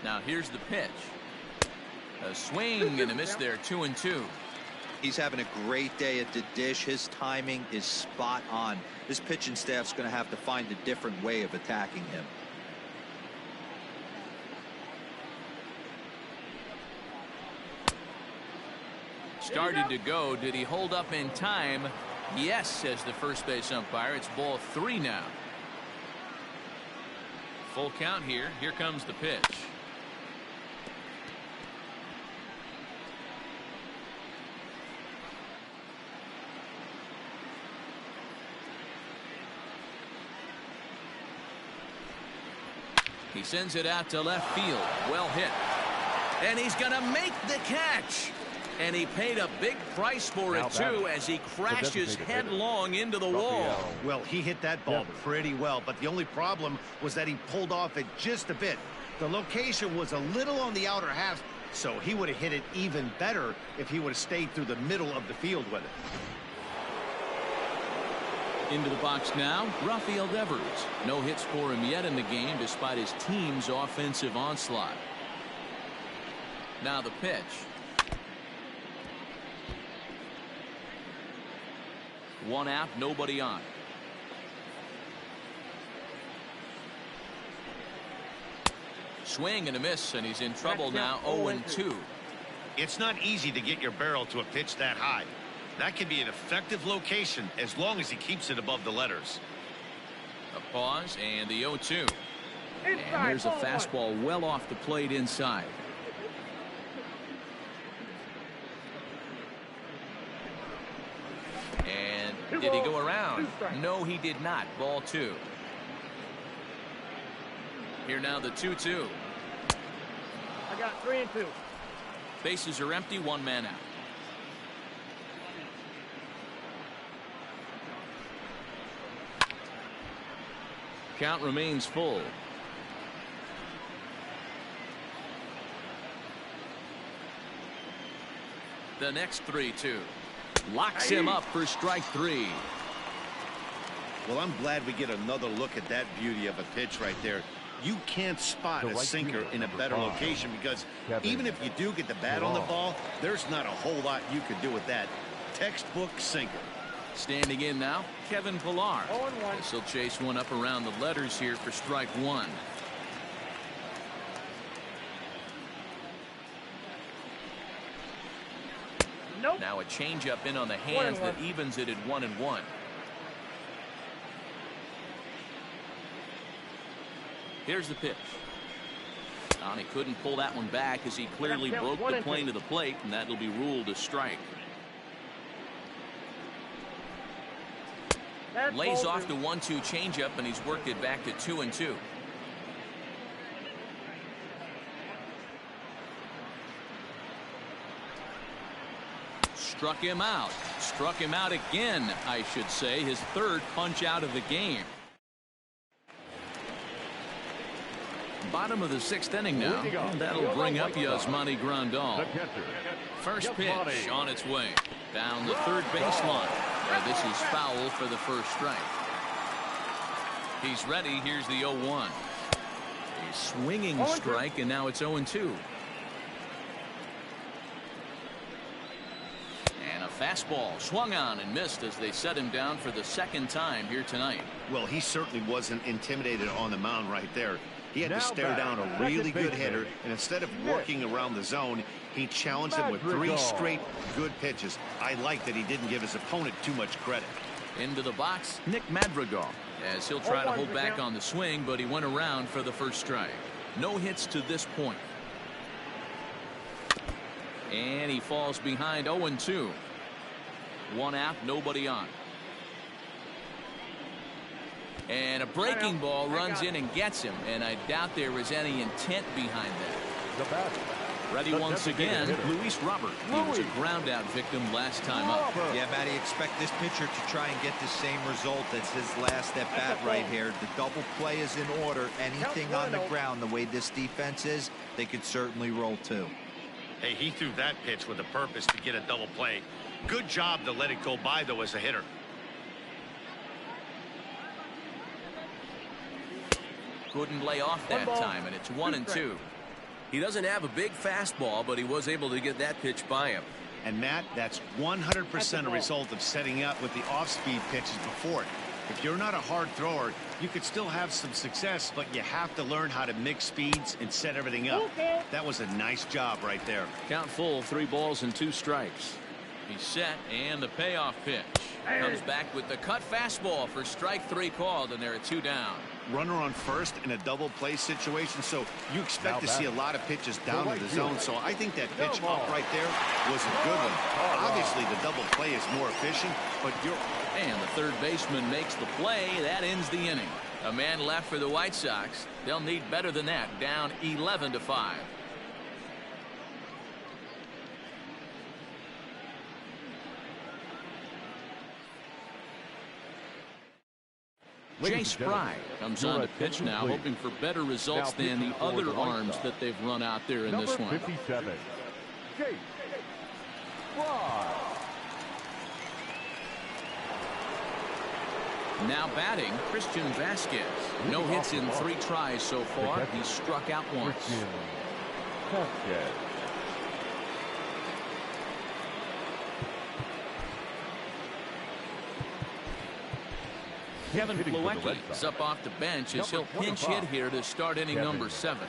Now here's the pitch. A swing and a miss there. 2-2. He's having a great day at the dish. His timing is spot on. This pitching staff's going to have to find a different way of attacking him. Started to go. Did he hold up in time? Yes, says the first base umpire. It's ball 3 now. Full count here. Here comes the pitch. He sends it out to left field. Well hit. And he's going to make the catch. And he paid a big price for it, too, as he crashes headlong into the wall. Well, he hit that ball pretty well, but the only problem was that he pulled off it just a bit. The location was a little on the outer half, so he would have hit it even better if he would have stayed through the middle of the field with it. Into the box now, Rafael Devers. No hits for him yet in the game, despite his team's offensive onslaught. Now the pitch. One out, nobody on. Swing and a miss, and he's in trouble now. 0-2. It's not easy to get your barrel to a pitch that high. That can be an effective location as long as he keeps it above the letters. A pause and the 0-2. And there's a fastball well off the plate inside. And did he go around? No, he did not. Ball 2. Here now the 2-2. I got 3-2. Bases are empty, 1 man out. Count remains full. The next 3-2. Locks him up for strike 3. Well, I'm glad we get another look at that beauty of a pitch right there. You can't spot a sinker in a better location because even if you do get the bat on the ball, there's not a whole lot you could do with that. Textbook sinker. Standing in now, Kevin Pilar. This will chase one up around the letters here for strike 1. Nope. Now a changeup in on the hands that evens it at 1-1. Here's the pitch. And he couldn't pull that one back as he clearly broke the plane to the plate, and that'll be ruled a strike. Lays off the 1-2 changeup, and he's worked it back to 2-2. Struck him out. Struck him out again, I should say. His third punch out of the game. Bottom of the 6th inning now. And that'll bring up Yasmani Grandal. First pitch on its way. Down the third baseline. This is foul for the first strike. He's ready. Here's the 0-1. A swinging strike, and now it's 0-2. And a fastball swung on and missed as they set him down for the second time here tonight. Well, he certainly wasn't intimidated on the mound right there. He had to stare down a really good hitter, and instead of working around the zone, he challenged him with 3 straight good pitches. I like that he didn't give his opponent too much credit. Into the box, Nick Madrigal, as he'll try to hold back on the swing, but he went around for the first strike. No hits to this point. And he falls behind 0-2. 1 out, nobody on. And a breaking ball runs in and gets him, and I doubt there was any intent behind that. Ready once again, Luis Robert. He was a ground-out victim last time up. Yeah, Matty, expect this pitcher to try and get the same result as his last at-bat right here. The double play is in order. Anything on the ground, the way this defense is, they could certainly roll too. Hey, he threw that pitch with a purpose to get a double play. Good job to let it go by, though, as a hitter. Couldn't lay off that time, and it's 1-2. He doesn't have a big fastball, but he was able to get that pitch by him. And Matt, that's 100% a result of setting up with the off-speed pitches before it. If you're not a hard thrower, you could still have some success, but you have to learn how to mix speeds and set everything up. That was a nice job right there. Count full, 3 balls and 2 strikes. He's set, and the payoff pitch. Comes back with the cut fastball for strike 3 called, and they're at 2 down. Runner on first in a double play situation, so you expect to see a lot of pitches down to the zone. So I think that pitch up right there was a good one. Obviously, the double play is more efficient, but and the third baseman makes the play. That ends the inning. A man left for the White Sox. They'll need better than that. Down 11-5. Jay Spry comes on to pitch now, hoping for better results than the other arms that they've run out there in this one. 57, Jay Spry. Now batting, Christian Vasquez. No hits in 3 tries so far. He's struck out once. Kevin Plawecki is up off the bench as he'll pinch hit here to start inning number 7.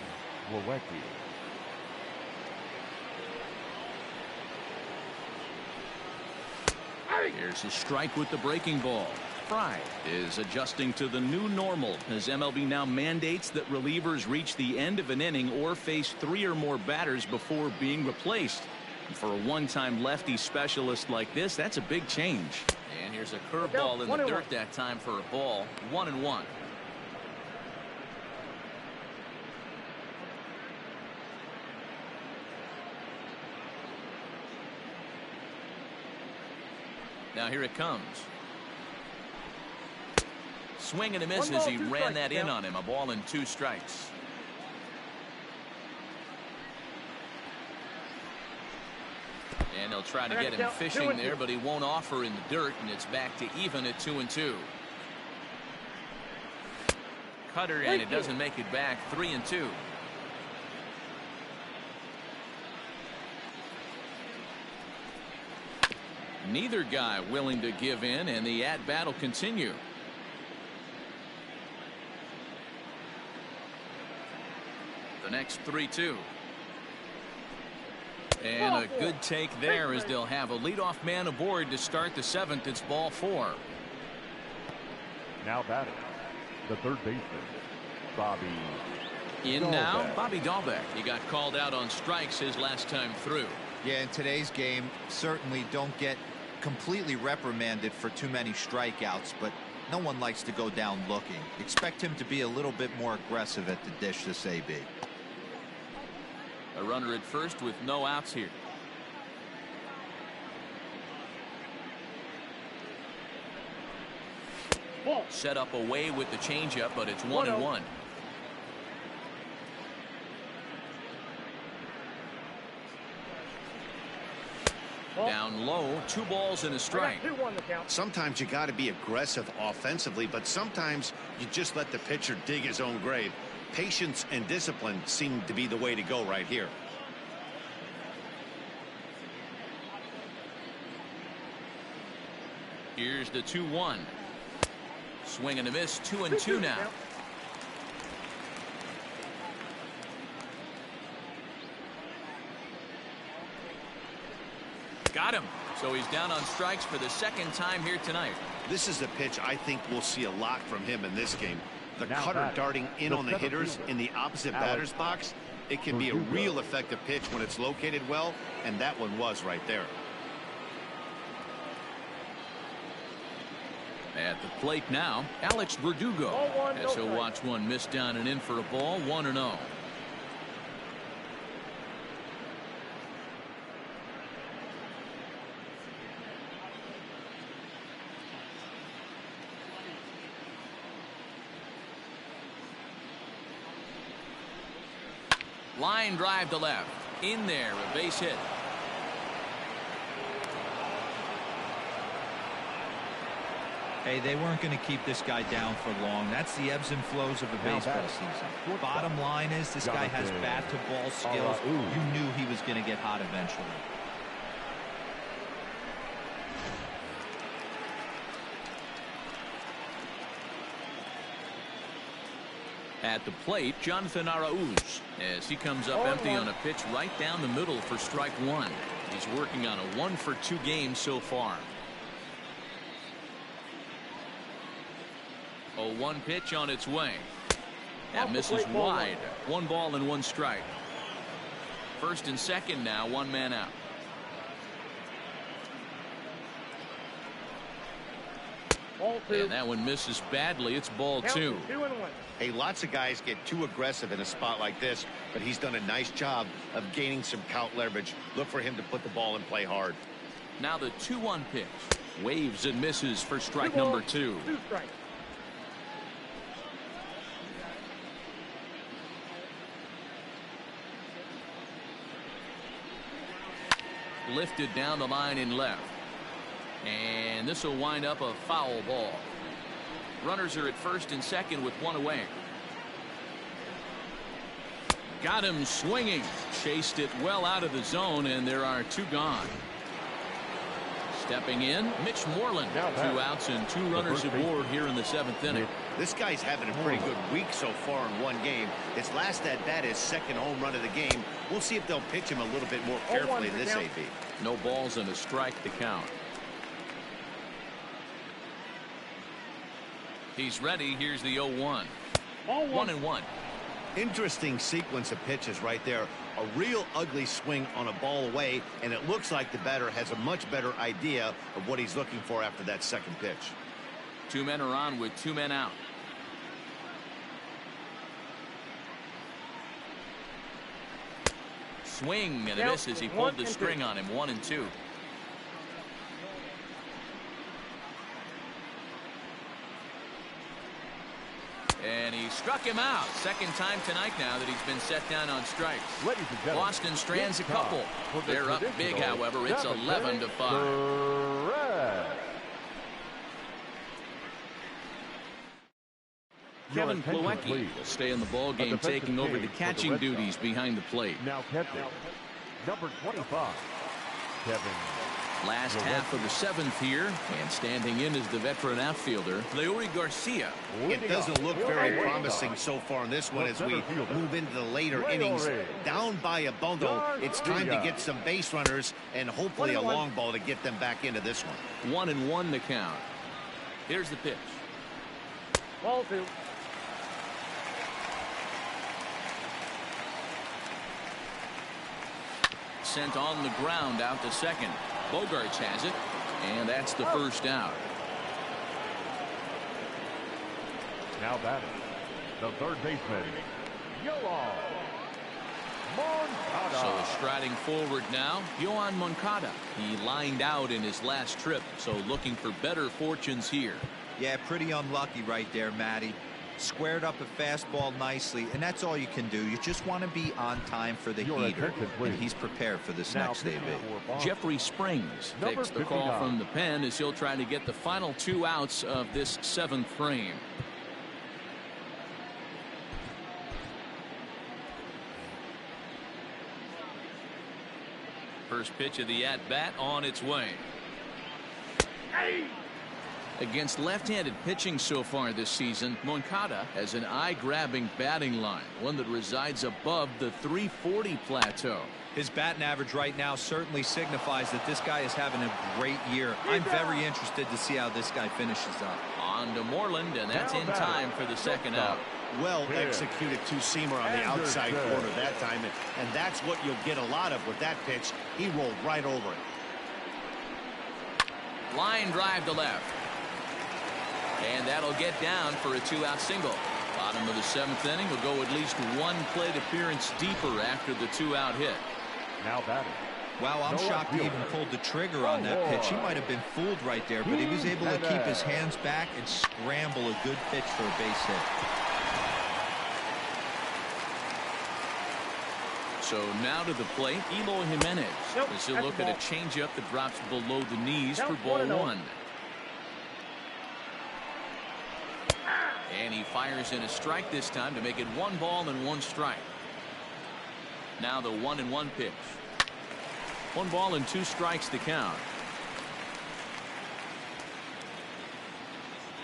Here's a strike with the breaking ball. Fry is adjusting to the new normal as MLB now mandates that relievers reach the end of an inning or face 3 or more batters before being replaced. And for a one-time lefty specialist like this, that's a big change. And here's a curveball in the dirt that time for a ball. 1-1. Now here it comes. Swing and a miss as he ran that in on him. A ball and 2 strikes. And they'll try to get him fishing there, but he won't offer in the dirt, and it's back to even at 2-2. Cutter, and it doesn't make it back. 3-2. Neither guy willing to give in, and the at-bat will continue. The next 3-2. And a good take there as they'll have a leadoff man aboard to start the 7th. It's ball 4. Now batting, the third baseman, Bobby. In now, Bobby Dahlbeck. He got called out on strikes his last time through. Yeah, in today's game, certainly don't get completely reprimanded for too many strikeouts, but No one likes to go down looking. Expect him to be a little bit more aggressive at the dish this AB. A runner at first with no outs here. Ball. Set up away with the changeup, but it's 1-1. Down low, 2 balls and a strike. 2-1 the count. Sometimes you got to be aggressive offensively, but sometimes you just let the pitcher dig his own grave. Patience and discipline seem to be the way to go right here. Here's the 2-1. Swing and a miss, 2-2 now. Got him. So he's down on strikes for the second time here tonight. This is a pitch I think we'll see a lot from him in this game. The cutter darting in on the hitters in the opposite batter's box. It can be a real effective pitch when it's located well, and that one was right there. At the plate now, Alex Verdugo. As he'll watch one miss down and in for a ball, 1-0. Line drive to left. In there, a base hit. Hey, they weren't going to keep this guy down for long. That's the ebbs and flows of a baseball season. Bottom line is this guy has bat-to-ball skills. You knew he was going to get hot eventually. At the plate, Jonathan Arauz, as he comes up empty on a pitch right down the middle for strike 1. He's working on a 1-for-2 game so far. 0-1 pitch on its way. That misses wide. 1 ball and 1 strike. First and second now, 1 man out. And that one misses badly. It's ball 2. 2-1. Hey, lots of guys get too aggressive in a spot like this, but he's done a nice job of gaining some count leverage. Look for him to put the ball in play hard. Now the 2-1 pitch. Waves and misses for strike number 2. 2 strikes. Lifted down the line in left. And this will wind up a foul ball. Runners are at first and second with 1 away. Got him swinging. Chased it well out of the zone, and there are 2 gone. Stepping in, Mitch Moreland. 2 outs and 2 runners aboard here in the 7th inning. This guy's having a pretty good week so far in 1 game. His last at bat is 2nd home run of the game. We'll see if they'll pitch him a little bit more carefully in this AB. No balls and a strike to count. He's ready. Here's the 0-1. 1-1. Interesting sequence of pitches right there. A real ugly swing on a ball away, and it looks like the batter has a much better idea of what he's looking for after that second pitch. 2 men are on with 2 men out. Swing and a miss as he pulled the string on him. 1-2. And he struck him out. Second time tonight now that he's been set down on strikes. Boston strands a couple. They're up big, however. It's 11-5. Kevin Plawecki will stay in the ball game, taking over the catching duties behind the plate. Now catching, number 25, Kevin. Last half of the 7th here, and standing in is the veteran outfielder, Leury Garcia. It doesn't look very promising so far in this one as we move into the later innings. Down by a bundle, it's time to get some base runners and hopefully a long ball to get them back into this one. 1-1 the count. Here's the pitch. Ball 2. Sent on the ground out to second. Bogarts has it, and that's the first out. Now batting, the third baseman, Moncada. So striding forward now, Yoan Moncada. He lined out in his last trip, so looking for better fortunes here. Yeah, pretty unlucky right there, Matty. Squared up a fastball nicely, and that's all you can do. You just want to be on time for the heater, and he's prepared for this next AB. Jeffrey Springs takes the call from the pen as he'll try to get the final 2 outs of this 7th frame. First pitch of the at-bat on its way. Against left-handed pitching so far this season, Moncada has an eye-grabbing batting line, one that resides above the .340 plateau. His batting average right now certainly signifies that this guy is having a great year. I'm very interested to see how this guy finishes up. On to Moreland, and that's in time for the 2nd out. Well executed two-seamer on the outside corner that time, and that's what you'll get a lot of with that pitch. He rolled right over it. Line drive to left. And that'll get down for a 2-out single. Bottom of the 7th inning will go at least 1 plate appearance deeper after the 2-out hit. Now batting. Wow, I'm shocked he even pulled the trigger on that pitch. He might have been fooled right there, but he was able to keep his hands back and scramble a good pitch for a base hit. So now to the plate, Eloy Jimenez. As he'll look at a changeup that drops below the knees for ball 1. And he fires in a strike this time to make it 1 ball and 1 strike. Now the 1-1 pitch. 1 ball and 2 strikes to count.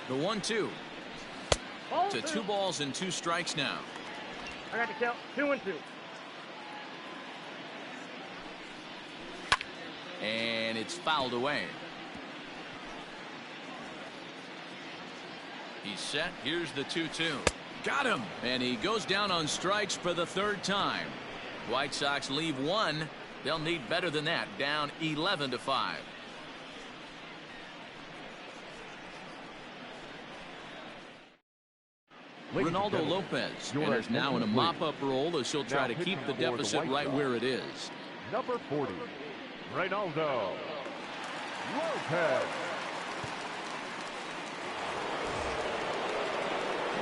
The 1-2. To 2 balls and 2 strikes now. I got to count 2-2. And it's fouled away. He's set. Here's the 2-2. Got him. And he goes down on strikes for the 3rd time. White Sox leave 1. They'll need better than that. Down 11-5. Ronaldo Lopez enters now in a mop-up role as he'll try to keep the deficit right where it is. Number 40, Ronaldo Lopez.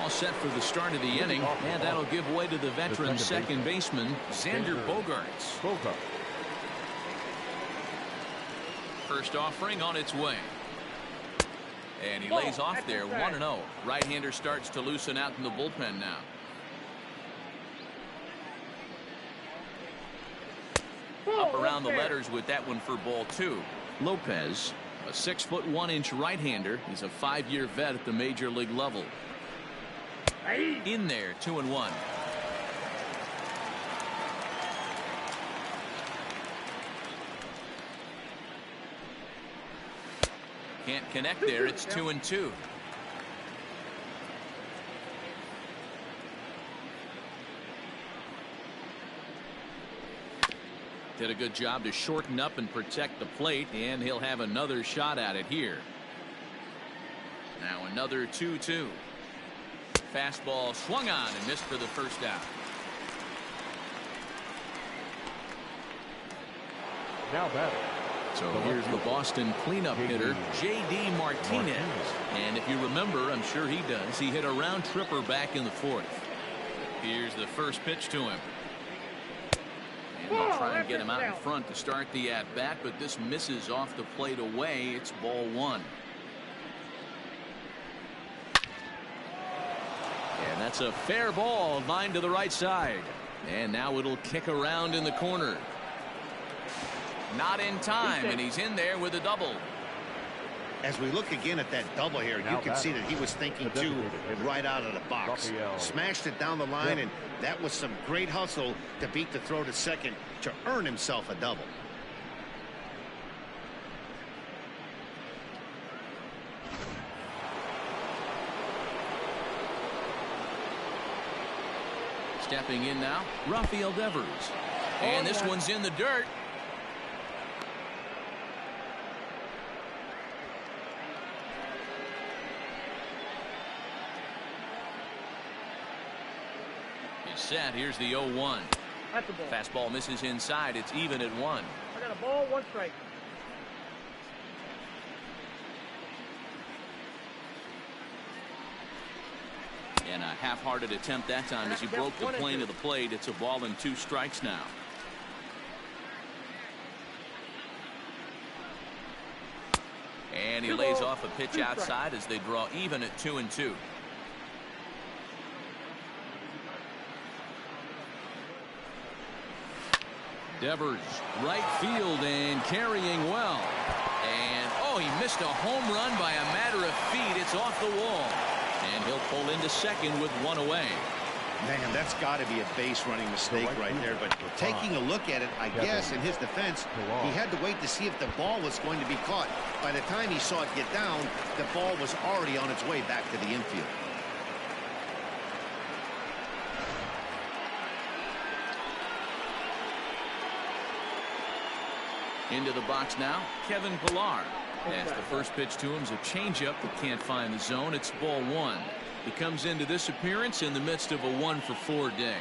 All set for the start of the inning, and that'll give way to the veteran second baseman, Xander Bogaerts. First offering on its way. And he lays off there, 1-0. Right-hander starts to loosen out in the bullpen now. Up around the letters with that one for ball 2. Lopez, a 6'1" right-hander. He's a 5-year vet at the major league level. In there, 2-1. Can't connect there. It's 2-2. Did a good job to shorten up and protect the plate, and he'll have another shot at it here. Now another 2-2. Fastball swung on and missed for the first out. Now batting. So here's the Boston cleanup hitter, J.D. Martinez. And if you remember, I'm sure he does, he hit a round tripper back in the 4th. Here's the first pitch to him. And they'll try and get him out in front to start the at-bat, but this misses off the plate away. It's ball 1. And that's a fair ball, line to the right side. And now it'll kick around in the corner. Not in time, and he's in there with a double. As we look again at that double here, you can see that he was thinking too right out of the box. Smashed it down the line, and that was some great hustle to beat the throw to second to earn himself a double. Stepping in now, Rafael Devers. And this one's in the dirt. set. Here's the 0-1. That's a ball. Fastball misses inside. It's even at 1. I got a ball, 1 strike. And a half-hearted attempt that time as he broke the plane of the plate. It's a ball and 2 strikes now. And he lays off a pitch outside as they draw even at 2-2. Devers, right field and carrying well. And, oh, he missed a home run by a matter of feet. It's off the wall. And he'll pull into second with 1 away. Man, that's got to be a base running mistake right there. But taking a look at it, I guess, in his defense, he had to wait to see if the ball was going to be caught. By the time he saw it get down, the ball was already on its way back to the infield. Into the box now, Kevin Pillar. As the first pitch to him is a changeup that can't find the zone. It's ball 1. He comes into this appearance in the midst of a 1-for-4 day.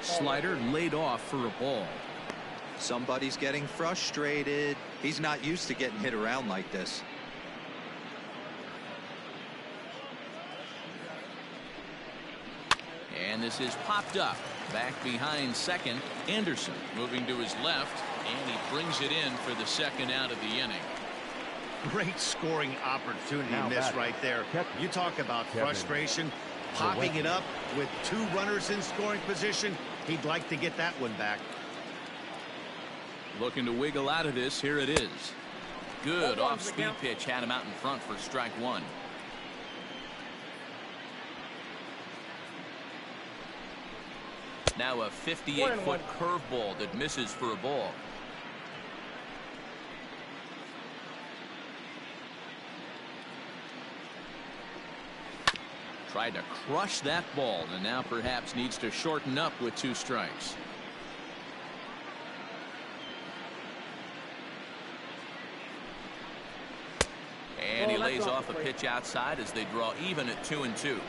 Slider laid off for a ball. Somebody's getting frustrated. He's not used to getting hit around like this. And this is popped up. Back behind second. Anderson moving to his left. And he brings it in for the second out of the inning. Great scoring opportunity miss right there. You talk about frustration. Popping it up with 2 runners in scoring position. He'd like to get that one back. Looking to wiggle out of this. Here it is. Good off-speed pitch. Had him out in front for strike 1. Now a 58-foot curveball that misses for a ball. Tried to crush that ball and now perhaps needs to shorten up with 2 strikes. And he lays off a pitch outside as they draw even at 2-2.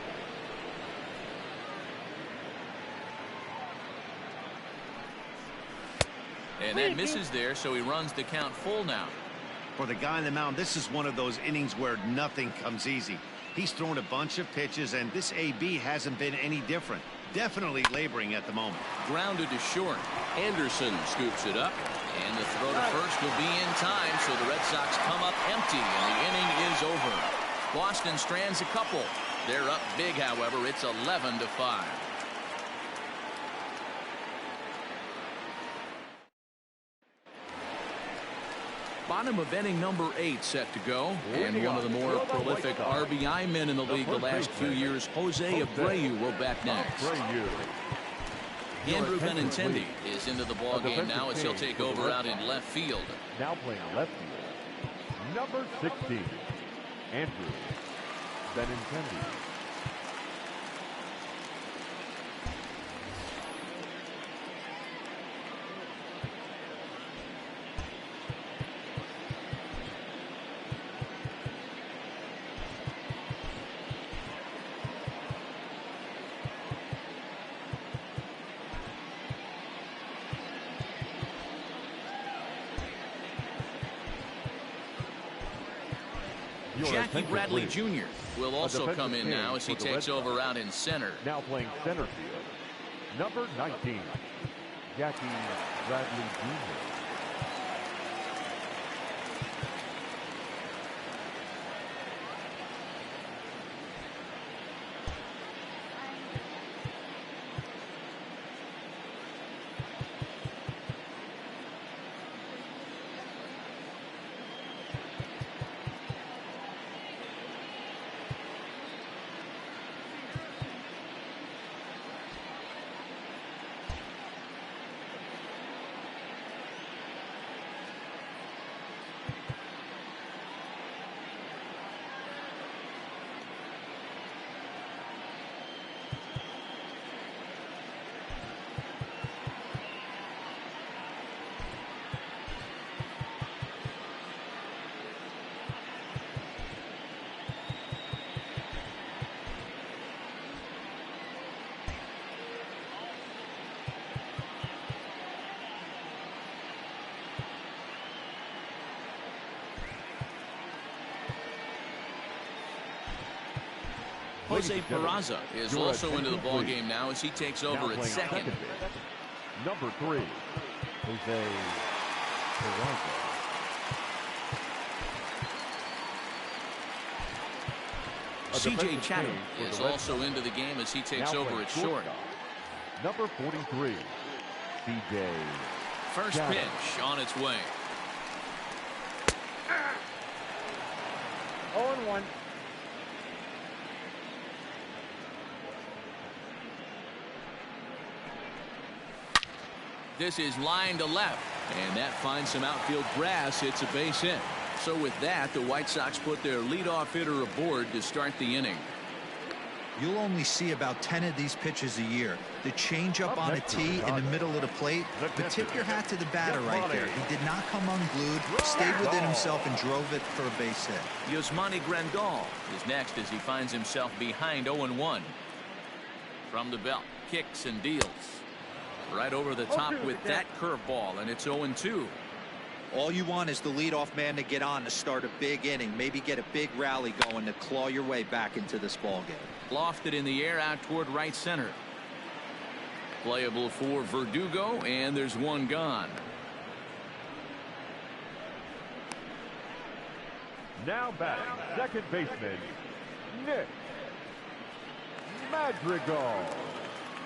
And that misses there, so he runs the count full now. For the guy on the mound, this is one of those innings where nothing comes easy. He's thrown a bunch of pitches, and this AB hasn't been any different. Definitely laboring at the moment. Grounded to short. Anderson scoops it up, and the throw to first will be in time, so the Red Sox come up empty, and the inning is over. Boston strands a couple. They're up big, however. It's 11-5. Bottom of inning number 8 set to go, and one of the more prolific RBI men in the league the last few years, Jose Abreu, will bat next. Andrew Benintendi is into the ball game now as he'll take over out in left field. Now playing left field, number 16, Andrew Benintendi. Jackie Bradley Jr. will also come in now as he takes over out in center. Now playing center field, number 19, Jackie Bradley Jr. Jose Peraza is also into the ball game now as he takes over at second. Number 3, Jose Peraza. C.J. Chatham is also into the game as he takes over at short. Number 43, C.J. First pitch on its way. 0-1. This is line to left, and that finds some outfield grass. It's a base hit. So with that, the White Sox put their leadoff hitter aboard to start the inning. You'll only see about 10 of these pitches a year. The changeup on a tee in the middle of the plate. But tip your hat to the batter right there. He did not come unglued, stayed within himself, and drove it for a base hit. Yasmani Grandal is next as he finds himself behind 0-1. From the belt, kicks and deals. Right over the top with that curveball, and it's 0-2. All you want is the leadoff man to get on to start a big inning, maybe get a big rally going to claw your way back into this ball game. Lofted in the air out toward right center. Playable for Verdugo, and there's one gone. Now back, second baseman, Nick Madrigal.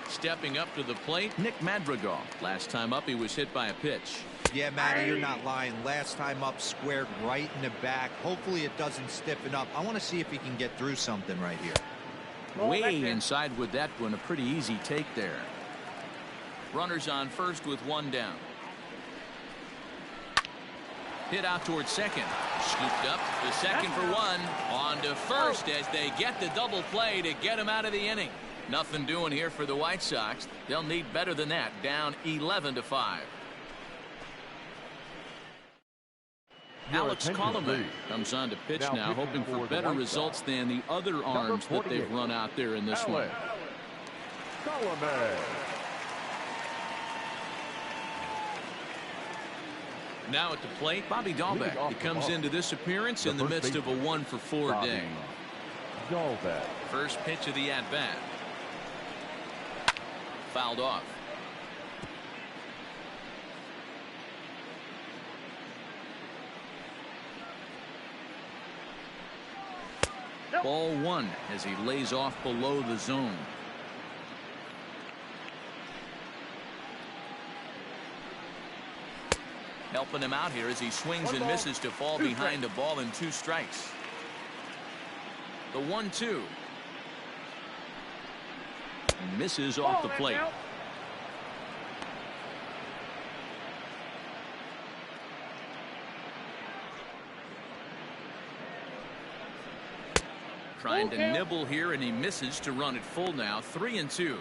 Stepping up to the plate, Nick Madrigal. Last time up, he was hit by a pitch. Yeah, Matty, you're not lying. Last time up, squared right in the back. Hopefully it doesn't stiffen up. I want to see if he can get through something right here. Way inside with that one. A pretty easy take there. Runners on first with one down. Hit out towards second. Scooped up to second for one. On to first as they get the double play to get him out of the inning. Nothing doing here for the White Sox. They'll need better than that. Down 11-5. Alex Colomé comes on to pitch now, hoping for better results than the other arms that they've run out there in this one. Now at the plate, Bobby Dahlbeck. He comes into this appearance in the midst of a 1-for-4 day. First pitch of the at-bat. Fouled off. Ball one as he lays off below the zone. Helping him out here as he swings and misses to fall behind a ball and 2 strikes. The 1-2. Misses off the plate. Trying to nibble here, and he misses to run it full now. 3-2.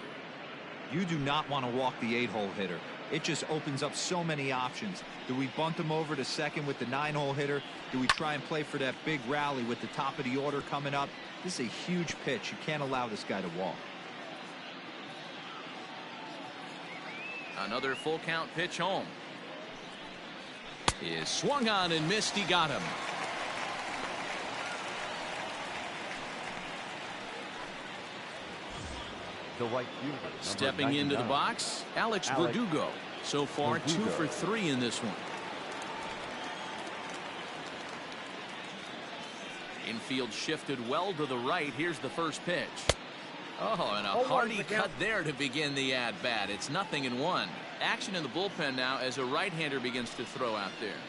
You do not want to walk the 8-hole hitter. It just opens up so many options. Do we bunt him over to second with the 9-hole hitter? Do we try and play for that big rally with the top of the order coming up? This is a huge pitch. You can't allow this guy to walk. Another full count pitch home. Is swung on and missed. He got him. The right fielder, stepping into the box, Alex Verdugo. So far, 2 for 3 in this one. Infield shifted well to the right. Here's the first pitch. Oh, and a hearty cut there to begin the at-bat. It's 0-1. Action in the bullpen now as a right-hander begins to throw out there.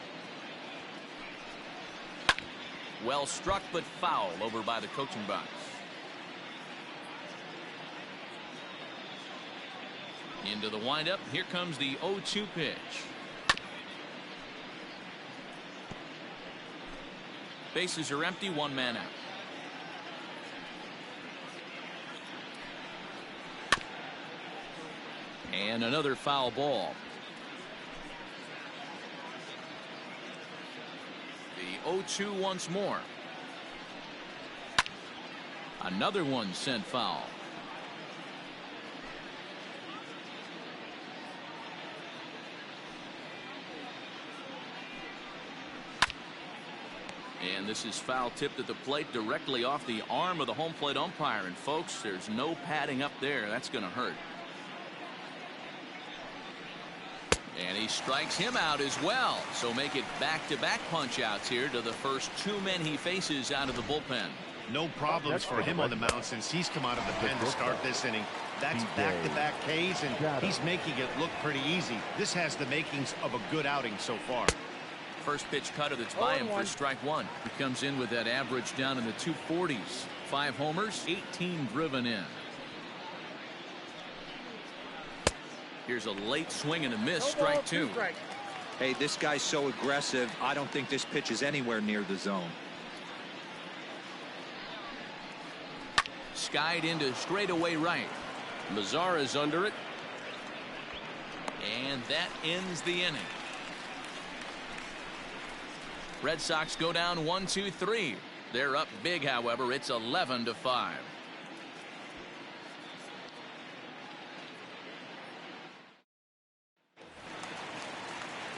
Well struck, but foul over by the coaching box. Into the windup. Here comes the 0-2 pitch. Bases are empty. 1 man out. And another foul ball. The 0-2 once more. Another one sent foul. And this is foul tipped at the plate directly off the arm of the home plate umpire. And folks, there's no padding up there. That's going to hurt. And he strikes him out as well. So make it back-to-back punch-outs here to the first two men he faces out of the bullpen. No problems for him on the mound since he's come out of the pen to start this inning. That's back-to-back Ks, and he's making it look pretty easy. This has the makings of a good outing so far. First pitch cutter that's by him for strike one. He comes in with that average down in the 240s. 5 homers, 18 driven in. Here's a late swing and a miss, strike two. Hey, this guy's so aggressive. I don't think this pitch is anywhere near the zone. Skied into straightaway right. Mazzara's under it. And that ends the inning. Red Sox go down 1-2-3. They're up big, however. It's 11-5.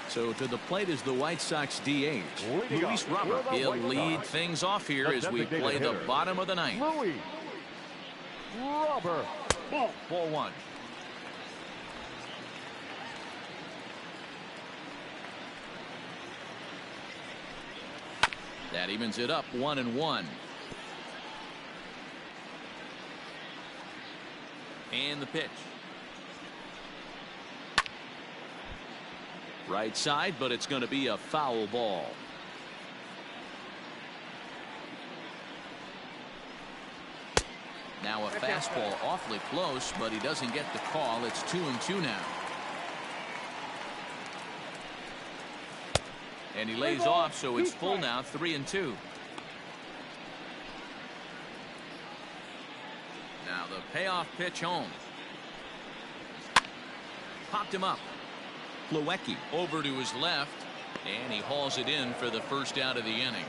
So to the plate is the White Sox DH, Luis Robert. He'll lead things off here as we play the bottom of the ninth. Luis Robert. Ball 4-1. That evens it up 1-1. And the pitch. Right side, but it's going to be a foul ball. Now a fastball awfully close, but he doesn't get the call. It's 2-2 now. And he lays off, so it's full now, 3-2. Now the payoff pitch home. Popped him up. Plawecki over to his left, and he hauls it in for the first out of the inning.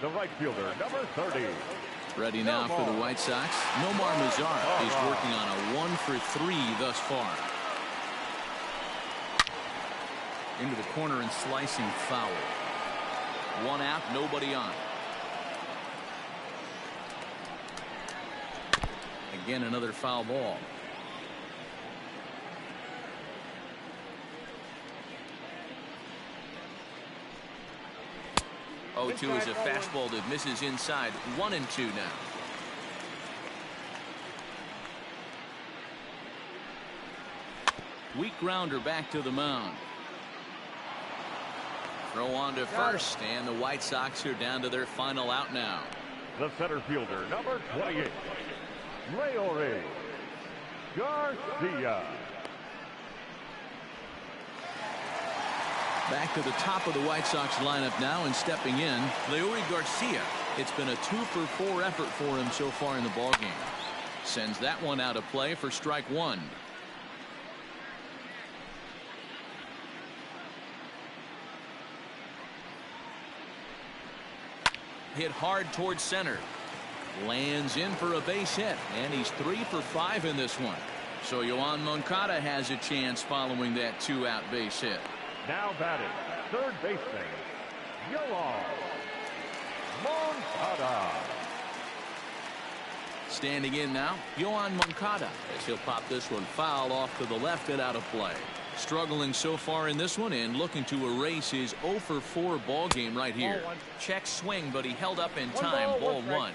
The right fielder, number 30. Ready now for the White Sox. Nomar Mazara is working on a 1-for-3 thus far. Into the corner and slicing foul. 1 out, nobody on. Again, another foul ball. Oh, 2 is a fastball that misses inside. 1-2 now. Weak grounder back to the mound. Throw on to first, and the White Sox are down to their final out now. The center fielder, number 28. Leori Garcia. Back to the top of the White Sox lineup now, and stepping in, Leori Garcia. It's been a 2-for-4 effort for him so far in the ballgame. Sends that one out of play for strike one. Hit hard towards center. Lands in for a base hit, and he's 3 for 5 in this one. So Yoan Moncada has a chance following that 2-out base hit. Now batting, third baseman, Yoan Moncada. Standing in now, Yoan Moncada, as he'll pop this one foul off to the left and out of play. Struggling so far in this one and looking to erase his 0-for-4 ball game right here. Check swing, but he held up in time. Ball 1.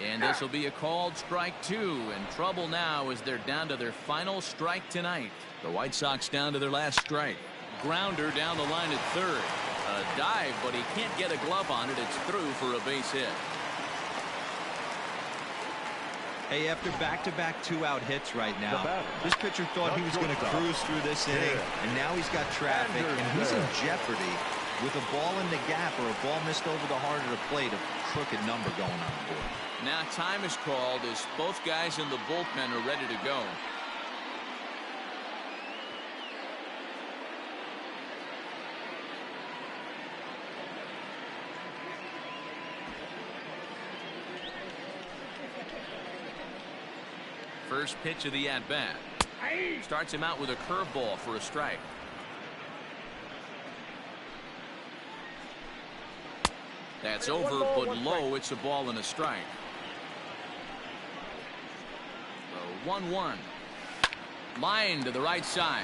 And this will be a called strike 2. In trouble now as they're down to their final strike tonight. The White Sox down to their last strike. Grounder down the line at third. A dive, but he can't get a glove on it. It's through for a base hit. Hey, after back-to-back 2-out hits right now, this pitcher thought he was going to cruise through this inning, and now he's got traffic, and he's in jeopardy with a ball in the gap or a ball missed over the heart of the plate, a crooked number going on the board. Now time is called as both guys in the bullpen are ready to go. First pitch of the at-bat. Starts him out with a curveball for a strike. That's over, but low. It's a ball and a strike. The 1-1. Line to the right side.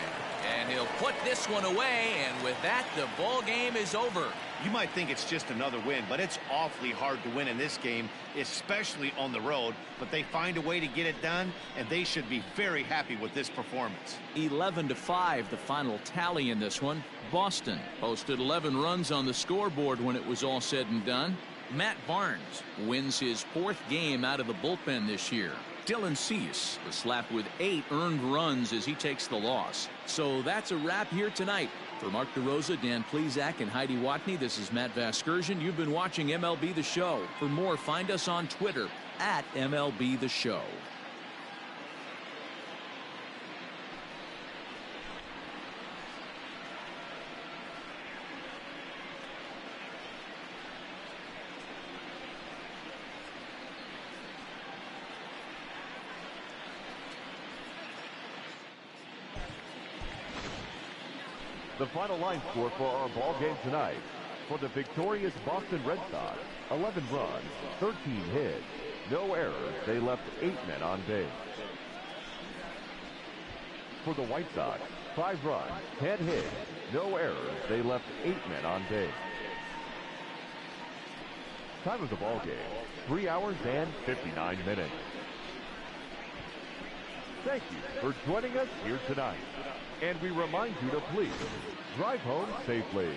And he'll put this one away, and with that, the ball game is over. You might think it's just another win, but it's awfully hard to win in this game, especially on the road. But they find a way to get it done, and they should be very happy with this performance. 11-5, the final tally in this one. Boston posted 11 runs on the scoreboard when it was all said and done. Matt Barnes wins his 4th game out of the bullpen this year. Dylan Cease was slapped with 8 earned runs as he takes the loss. So that's a wrap here tonight. For Mark DeRosa, Dan Plezak, and Heidi Watney, this is Matt Vasgersian. You've been watching MLB The Show. For more, find us on Twitter at MLB The Show. The final line score for our ball game tonight. For the victorious Boston Red Sox, 11 runs, 13 hits, no errors. They left 8 men on base. For the White Sox, 5 runs, 10 hits, no errors. They left 8 men on base. Time of the ball game, 3 hours and 59 minutes. Thank you for joining us here tonight. And we remind you to please drive home safely.